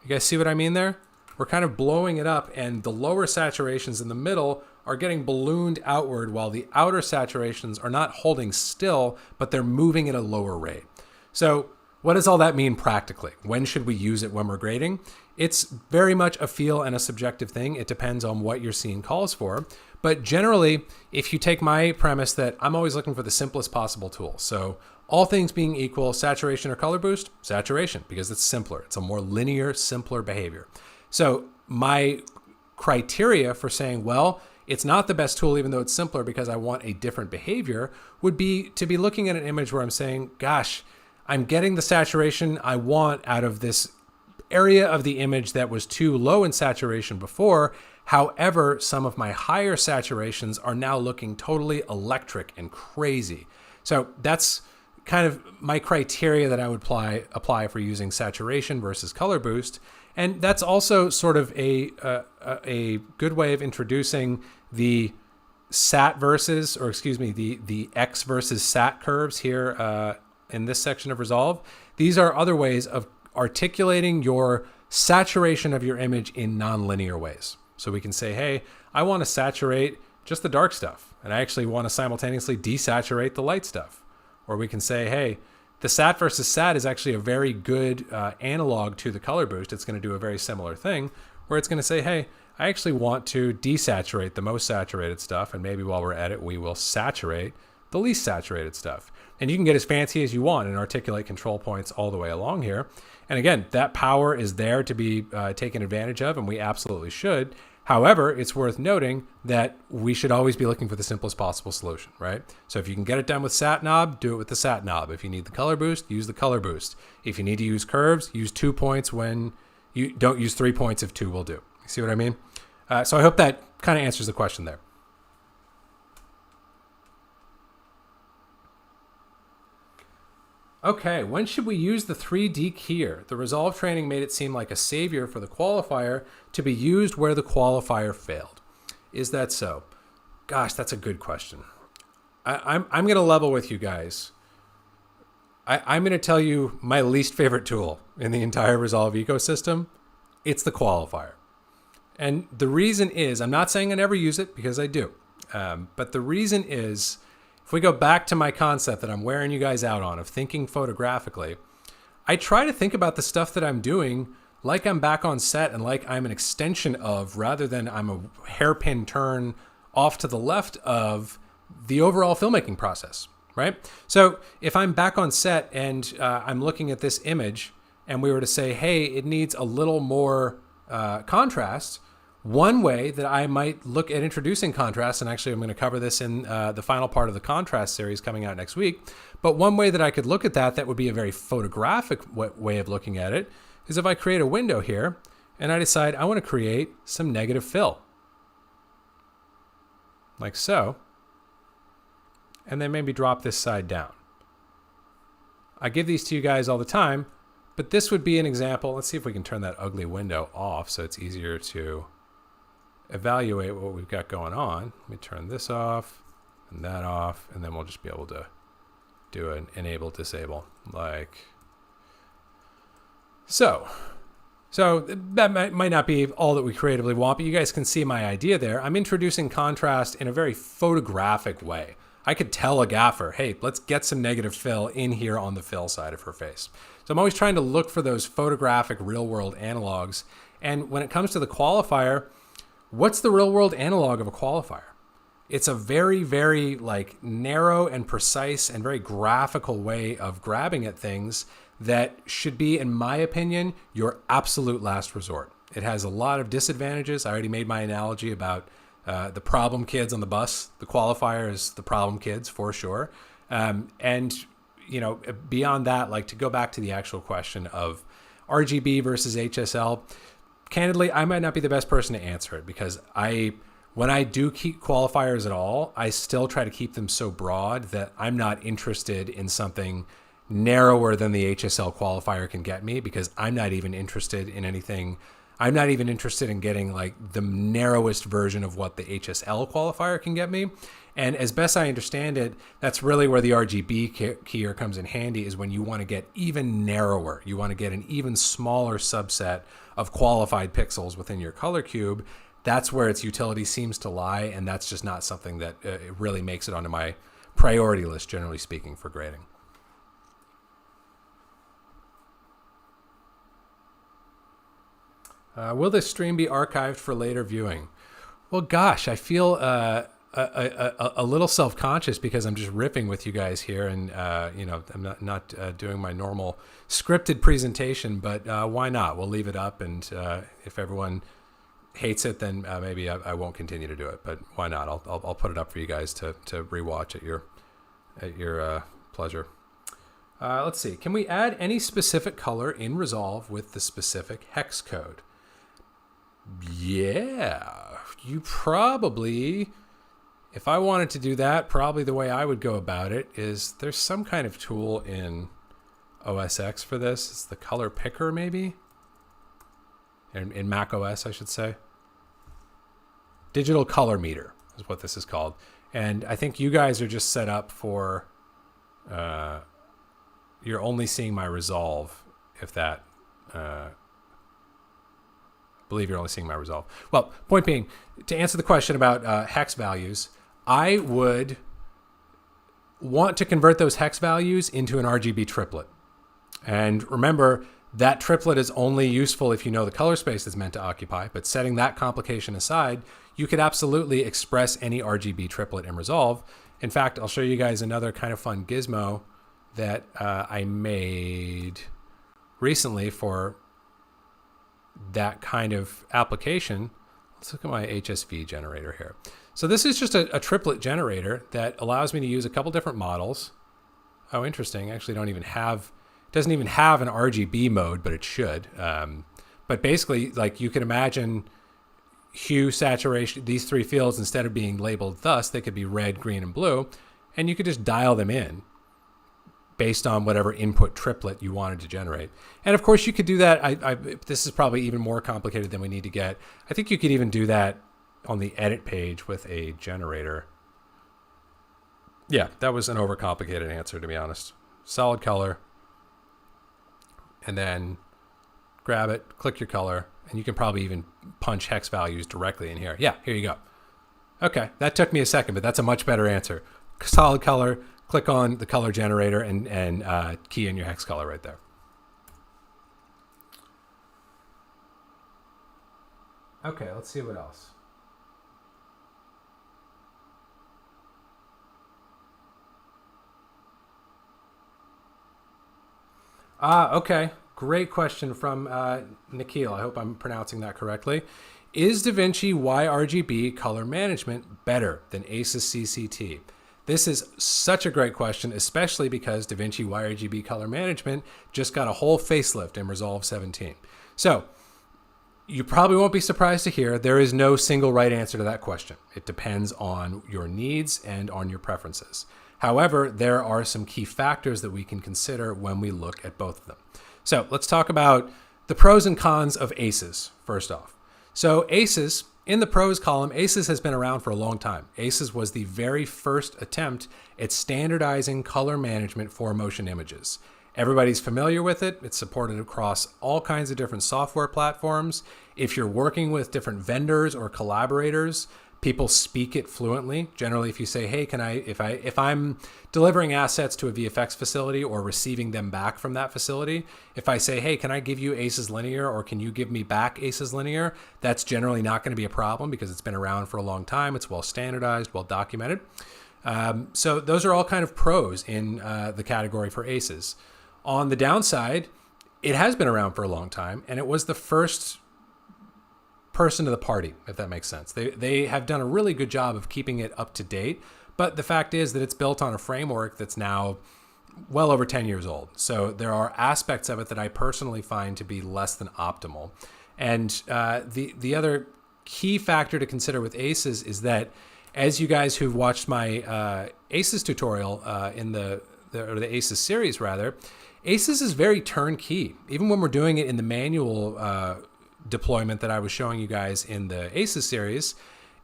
You guys see what I mean there? We're kind of blowing it up, and the lower saturations in the middle are getting ballooned outward while the outer saturations are not holding still, but they're moving at a lower rate. So what does all that mean practically? When should we use it when we're grading? It's very much a feel and a subjective thing. It depends on what your scene calls for. But generally, if you take my premise that I'm always looking for the simplest possible tool. So all things being equal, saturation or color boost, saturation, because it's simpler. It's a more linear, simpler behavior. So my criteria for saying, well, it's not the best tool, even though it's simpler because I want a different behavior, would be to be looking at an image where I'm saying, gosh, I'm getting the saturation I want out of this area of the image that was too low in saturation before. However, some of my higher saturations are now looking totally electric and crazy. So that's kind of my criteria that I would apply for using saturation versus color boost. And that's also sort of a good way of introducing the sat versus, or excuse me, the X versus sat curves here in this section of Resolve. These are other ways of articulating your saturation of your image in nonlinear ways. So we can say, hey, I want to saturate just the dark stuff, and I actually want to simultaneously desaturate the light stuff. Or we can say, hey, the sat versus sat is actually a very good analog to the color boost. It's going to do a very similar thing where it's going to say, hey, I actually want to desaturate the most saturated stuff, and maybe while we're at it, we will saturate the least saturated stuff. And you can get as fancy as you want and articulate control points all the way along here. And again, that power is there to be taken advantage of, and we absolutely should. However, it's worth noting that we should always be looking for the simplest possible solution, right? So if you can get it done with sat knob, do it with the sat knob. If you need the color boost, use the color boost. If you need to use curves, use 2 points when you don't use 3 points if 2 will do. You see what I mean? So I hope that kind of answers the question there. Okay, when should we use the 3D keyer? The Resolve training made it seem like a savior for the qualifier to be used where the qualifier failed. Is that so? Gosh, that's a good question. I'm going to level with you guys. I'm going to tell you my least favorite tool in the entire Resolve ecosystem. It's the qualifier. And the reason is, I'm not saying I never use it, because I do. But the reason is, if we go back to my concept that I'm wearing you guys out on of thinking photographically, I try to think about the stuff that I'm doing like I'm back on set and like I'm an extension of, rather than I'm a hairpin turn off to the left of the overall filmmaking process, right? So if I'm back on set and I'm looking at this image and we were to say, hey, it needs a little more contrast, one way that I might look at introducing contrast, and actually I'm going to cover this in the final part of the contrast series coming out next week, but one way that I could look at that would be a very photographic way of looking at it, is if I create a window here and I decide I want to create some negative fill. Like so. And then maybe drop this side down. I give these to you guys all the time, but this would be an example. Let's see if we can turn that ugly window off so it's easier to evaluate what we've got going on. Let me turn this off and that off, and then we'll just be able to do an enable disable like so. So that might not be all that we creatively want, but you guys can see my idea there. I'm introducing contrast in a very photographic way. I could tell a gaffer, hey, let's get some negative fill in here on the fill side of her face. So I'm always trying to look for those photographic real world analogs. And when it comes to the qualifier, what's the real world analog of a qualifier? It's a very, very like narrow and precise and very graphical way of grabbing at things that should be, in my opinion, your absolute last resort. It has a lot of disadvantages. I already made my analogy about the problem kids on the bus. The qualifier is the problem kids for sure. And you know, beyond that, like to go back to the actual question of RGB versus HSL, candidly, I might not be the best person to answer it, because when I do keep qualifiers at all, I still try to keep them so broad that I'm not interested in something narrower than the HSL qualifier can get me, because I'm not even interested in anything. I'm not even interested in getting like the narrowest version of what the HSL qualifier can get me. And as best I understand it, that's really where the RGB keyer comes in handy, is when you want to get even narrower. You want to get an even smaller subset of qualified pixels within your color cube. That's where its utility seems to lie, and that's just not something that really makes it onto my priority list, generally speaking, for grading. Will this stream be archived for later viewing? Well, gosh, I feel a little self-conscious because I'm just riffing with you guys here, and I'm not doing my normal scripted presentation. But why not? We'll leave it up, and if everyone hates it, then maybe I won't continue to do it. But why not? I'll put it up for you guys to rewatch at your pleasure. Let's see. Can we add any specific color in Resolve with the specific hex code? Yeah, you probably, if I wanted to do that, probably the way I would go about it is there's some kind of tool in OS X for this. It's the color picker, maybe? In Mac OS, I should say. Digital color meter is what this is called. And I think you guys are just set up for, you're only seeing my Resolve if that, believe you're only seeing my Resolve. Well, point being, to answer the question about hex values, I would want to convert those hex values into an RGB triplet. And remember, that triplet is only useful if you know the color space it's meant to occupy, but setting that complication aside, you could absolutely express any RGB triplet in Resolve. In fact, I'll show you guys another kind of fun gizmo that I made recently for that kind of application. Let's look at my HSV generator here. So this is just a triplet generator that allows me to use a couple different models. Oh, interesting. Actually, doesn't even have an RGB mode, but it should. But basically, like, you can imagine hue, saturation, these three fields, instead of being labeled thus, they could be red, green, and blue, and you could just dial them in based on whatever input triplet you wanted to generate. And of course, you could do that. This is probably even more complicated than we need to get. I think you could even do that on the edit page with a generator. Yeah, that was an overcomplicated answer, to be honest. Solid color, and then grab it, click your color, and you can probably even punch hex values directly in here. Yeah, here you go. Okay, that took me a second, but that's a much better answer. Solid color, click on the color generator, and key in your hex color right there. Okay, let's see what else. Okay. Great question from Nikhil. I hope I'm pronouncing that correctly. Is DaVinci YRGB color management better than ACES CCT? This is such a great question, especially because DaVinci YRGB color management just got a whole facelift in Resolve 17. So you probably won't be surprised to hear there is no single right answer to that question. It depends on your needs and on your preferences. However, there are some key factors that we can consider when we look at both of them. So let's talk about the pros and cons of ACES first off. So ACES, in the pros column, ACES has been around for a long time. ACES was the very first attempt at standardizing color management for motion images. Everybody's familiar with it. It's supported across all kinds of different software platforms. If you're working with different vendors or collaborators, people speak it fluently. Generally, if you say, hey, if I'm delivering assets to a VFX facility or receiving them back from that facility, if I say, hey, can I give you ACES Linear, or can you give me back ACES Linear? That's generally not going to be a problem because it's been around for a long time. It's well standardized, well documented. So those are all kind of pros in the category for ACES. On the downside, it has been around for a long time, and it was the first person to the party, if that makes sense. They have done a really good job of keeping it up to date, but the fact is that it's built on a framework that's now well over 10 years old. So there are aspects of it that I personally find to be less than optimal. And the other key factor to consider with ACES is that, as you guys who've watched my ACES tutorial in the ACES series rather, ACES is very turnkey. Even when we're doing it in the manual deployment that I was showing you guys in the ACES series,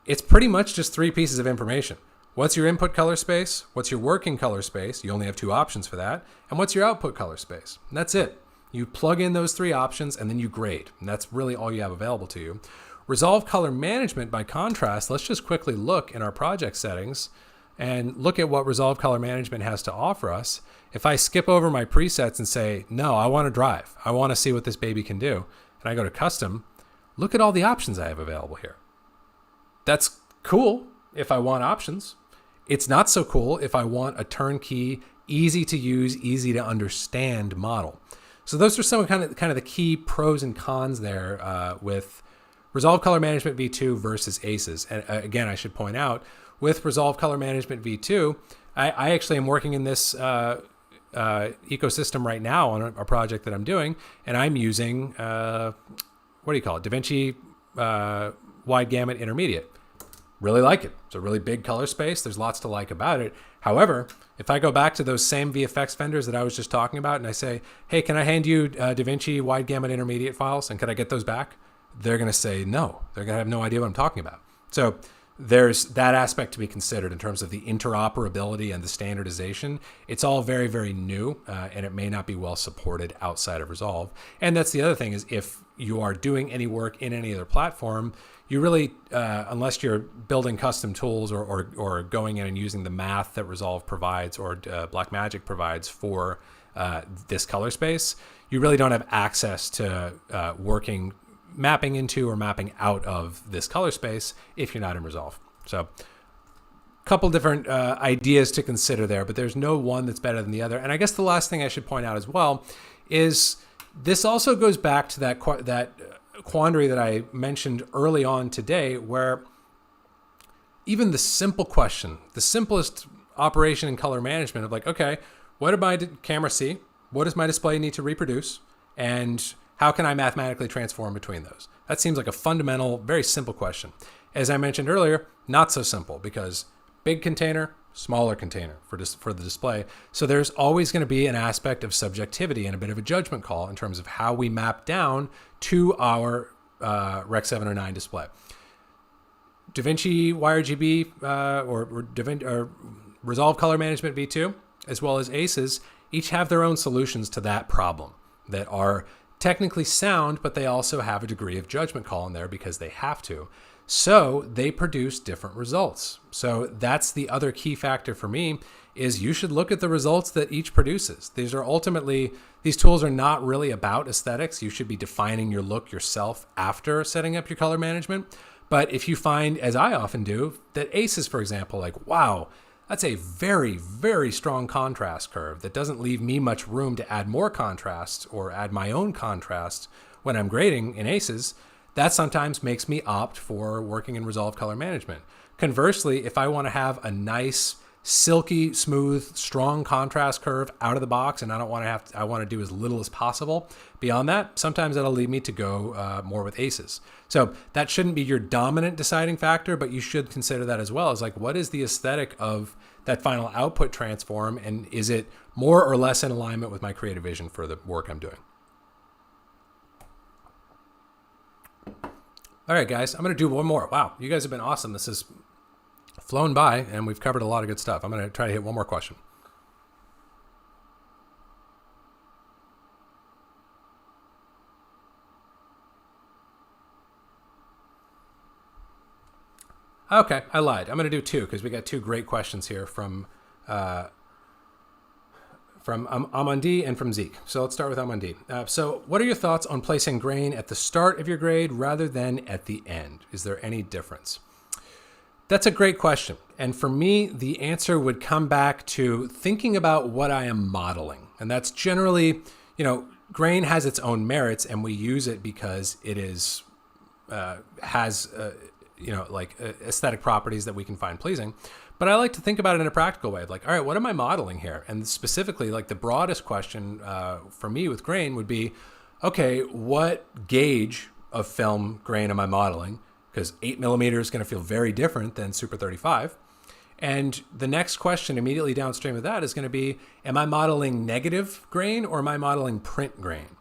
it's pretty much just three pieces of information. What's your input color space? What's your working color space? You only have two options for that. And what's your output color space? And that's it. You plug in those three options and then you grade. And that's really all you have available to you. Resolve color management, by contrast, let's just quickly look in our project settings and look at what Resolve color management has to offer us. If I skip over my presets and say, no, I want to drive, I want to see what this baby can do, and I go to custom, look at all the options I have available here. That's cool if I want options. It's not so cool if I want a turnkey, easy to use, easy to understand model. So those are some kind of the key pros and cons there with Resolve Color Management V2 versus ACES. And again, I should point out, with Resolve Color Management V2, I actually am working in this ecosystem right now on a project that I'm doing, and I'm using, what do you call it? DaVinci Wide Gamut Intermediate. Really like it. It's a really big color space. There's lots to like about it. However, if I go back to those same VFX vendors that I was just talking about and I say, hey, can I hand you DaVinci Wide Gamut Intermediate files and can I get those back? They're going to say no. They're going to have no idea what I'm talking about. So there's that aspect to be considered in terms of the interoperability and the standardization. It's all very, very new, and it may not be well supported outside of Resolve. And that's the other thing is if you are doing any work in any other platform, you really, unless you're building custom tools or going in and using the math that Resolve provides or Blackmagic provides for this color space, you really don't have access to mapping into or mapping out of this color space if you're not in Resolve. So a couple different ideas to consider there, but there's no one that's better than the other. And I guess the last thing I should point out as well is this also goes back to that quandary that I mentioned early on today, where even the simple question, the simplest operation in color management of like, okay, what did my camera see? What does my display need to reproduce? And how can I mathematically transform between those? That seems like a fundamental, very simple question. As I mentioned earlier, not so simple because big container, smaller container for the display. So there's always going to be an aspect of subjectivity and a bit of a judgment call in terms of how we map down to our Rec 709 display. DaVinci YRGB or Resolve Color Management V2, as well as ACES, each have their own solutions to that problem that are technically sound, but they also have a degree of judgment call in there because they have to. So they produce different results. So that's the other key factor for me is you should look at the results that each produces. These tools are not really about aesthetics. You should be defining your look yourself after setting up your color management. But if you find, as I often do, that ACES, for example, like, wow, that's a very, very strong contrast curve that doesn't leave me much room to add more contrast or add my own contrast when I'm grading in ACES, that sometimes makes me opt for working in Resolve Color Management. Conversely, if I want to have a nice, silky, smooth, strong contrast curve out of the box and I want to do as little as possible beyond that, sometimes that'll lead me to go more with ACES. So that shouldn't be your dominant deciding factor, but you should consider that as well as like, what is the aesthetic of that final output transform? And is it more or less in alignment with my creative vision for the work I'm doing? All right, guys, I'm going to do one more. Wow, you guys have been awesome. This has flown by, and we've covered a lot of good stuff. I'm going to try to hit one more question. Okay, I lied. I'm going to do two because we got two great questions here from Amandi and from Zeke. So let's start with Amandi. So what are your thoughts on placing grain at the start of your grade rather than at the end? Is there any difference? That's a great question. And for me, the answer would come back to thinking about what I am modeling. And that's generally, grain has its own merits and we use it because it is, has aesthetic properties that we can find pleasing. But I like to think about it in a practical way of like, all right, what am I modeling here? And specifically, like the broadest question for me with grain would be, okay, what gauge of film grain am I modeling? Because 8mm is going to feel very different than Super 35. And the next question immediately downstream of that is going to be, am I modeling negative grain or am I modeling print grain?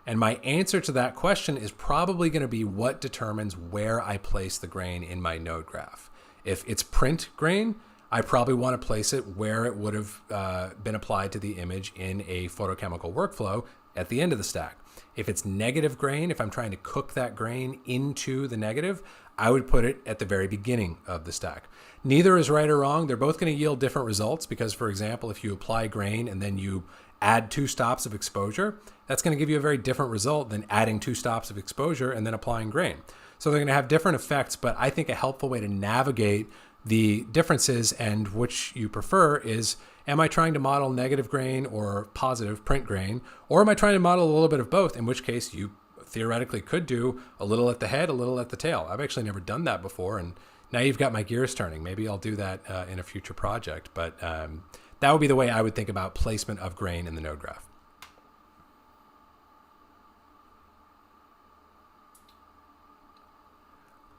And my answer to that question is probably going to be what determines where I place the grain in my node graph. If it's print grain, I probably want to place it where it would have been applied to the image in a photochemical workflow at the end of the stack. If it's negative grain, if I'm trying to cook that grain into the negative, I would put it at the very beginning of the stack. Neither is right or wrong. They're both going to yield different results because, for example, if you apply grain and then you add 2 stops of exposure, that's going to give you a very different result than adding 2 stops of exposure and then applying grain. So they're going to have different effects, but I think a helpful way to navigate the differences and which you prefer is, am I trying to model negative grain or positive print grain, or am I trying to model a little bit of both, in which case you theoretically could do a little at the head, a little at the tail. I've actually never done that before, and now you've got my gears turning. Maybe I'll do that in a future project, but that would be the way I would think about placement of grain in the node graph.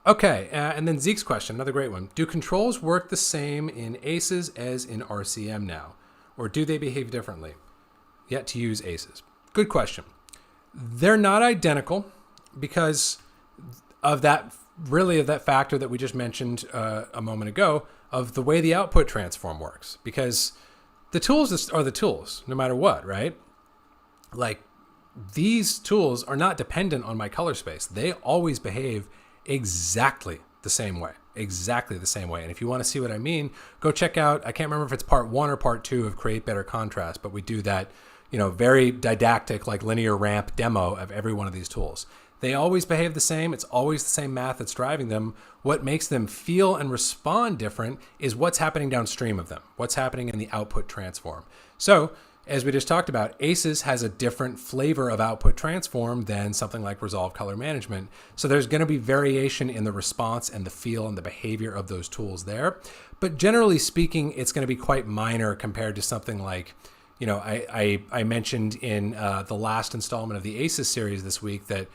Okay, and then Zeke's question, another great one. Do controls work the same in ACES as in RCM now, or do they behave differently? Yet to use ACES. Good question. They're not identical because of that, really of that factor that we just mentioned a moment ago of the way the output transform works. Because the tools are the tools, no matter what, right? Like, these tools are not dependent on my color space. They always behave exactly the same way. Exactly the same way. And if you want to see what I mean, go check out, I can't remember if it's part 1 or part 2 of Create Better Contrast, but we do that, you know, very didactic, like linear ramp demo of every one of these tools. They always behave the same. It's always the same math that's driving them. What makes them feel and respond different is what's happening downstream of them, what's happening in the output transform. So, as we just talked about, ACES has a different flavor of output transform than something like Resolve Color Management. So there's going to be variation in the response and the feel and the behavior of those tools there. But generally speaking, it's going to be quite minor compared to something like, you know, I mentioned in the last installment of the ACES series this week that,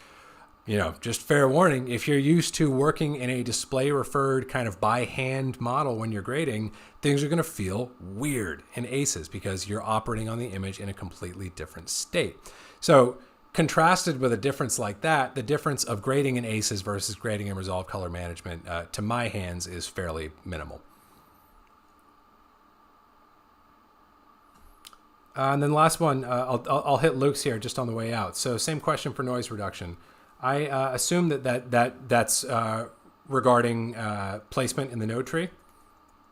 you know, just fair warning, if you're used to working in a display referred kind of by hand model when you're grading, things are going to feel weird in ACES because you're operating on the image in a completely different state. So contrasted with a difference like that, the difference of grading in ACES versus grading in Resolve Color Management, to my hands, is fairly minimal. And then last one, I'll hit Luke's here just on the way out. So same question for noise reduction. I assume that's regarding placement in the node tree.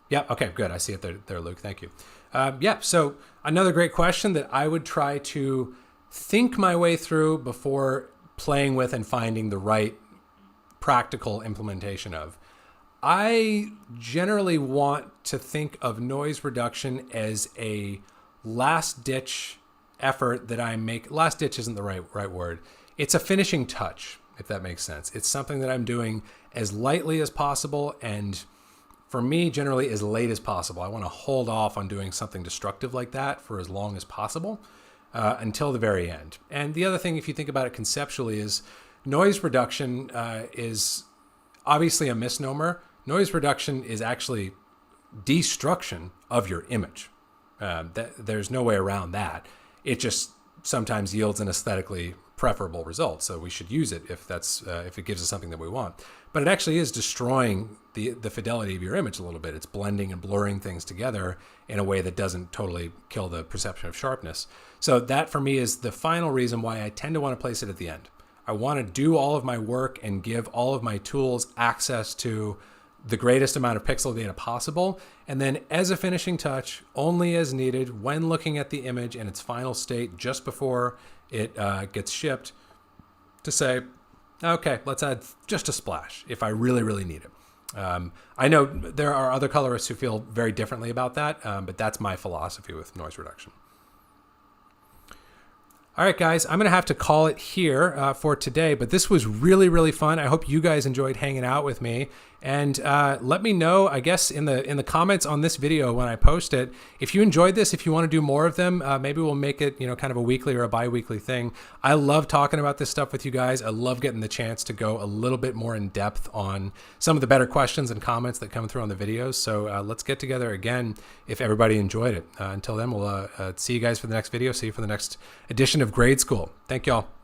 Yeah, okay, good. I see it there, Luke. Thank you. Yeah, so another great question that I would try to think my way through before playing with and finding the right practical implementation of. I generally want to think of noise reduction as a last-ditch effort that I make. Last ditch isn't the right word. It's a finishing touch, if that makes sense. It's something that I'm doing as lightly as possible, and for me, generally as late as possible. I want to hold off on doing something destructive like that for as long as possible until the very end. And the other thing, if you think about it conceptually, is noise reduction is obviously a misnomer. Noise reduction is actually destruction of your image. There's no way around that. It just sometimes yields an aesthetically preferable result, so we should use it if it gives us something that we want. But it actually is destroying the fidelity of your image a little bit. It's blending and blurring things together in a way that doesn't totally kill the perception of sharpness. So that for me is the final reason why I tend to want to place it at the end. I want to do all of my work and give all of my tools access to the greatest amount of pixel data possible, and then as a finishing touch, only as needed when looking at the image in its final state just before it gets shipped, to say, okay, let's add just a splash if I really, really need it. I know there are other colorists who feel very differently about that, but that's my philosophy with noise reduction. All right, guys, I'm going to have to call it here for today, but this was really, really fun. I hope you guys enjoyed hanging out with me. And let me know, I guess, in the comments on this video when I post it, if you enjoyed this, if you want to do more of them, maybe we'll make it, kind of a weekly or a bi-weekly thing. I love talking about this stuff with you guys. I love getting the chance to go a little bit more in depth on some of the better questions and comments that come through on the videos. So let's get together again if everybody enjoyed it. Until then, we'll see you guys for the next video. See you for the next edition of Grade School. Thank y'all.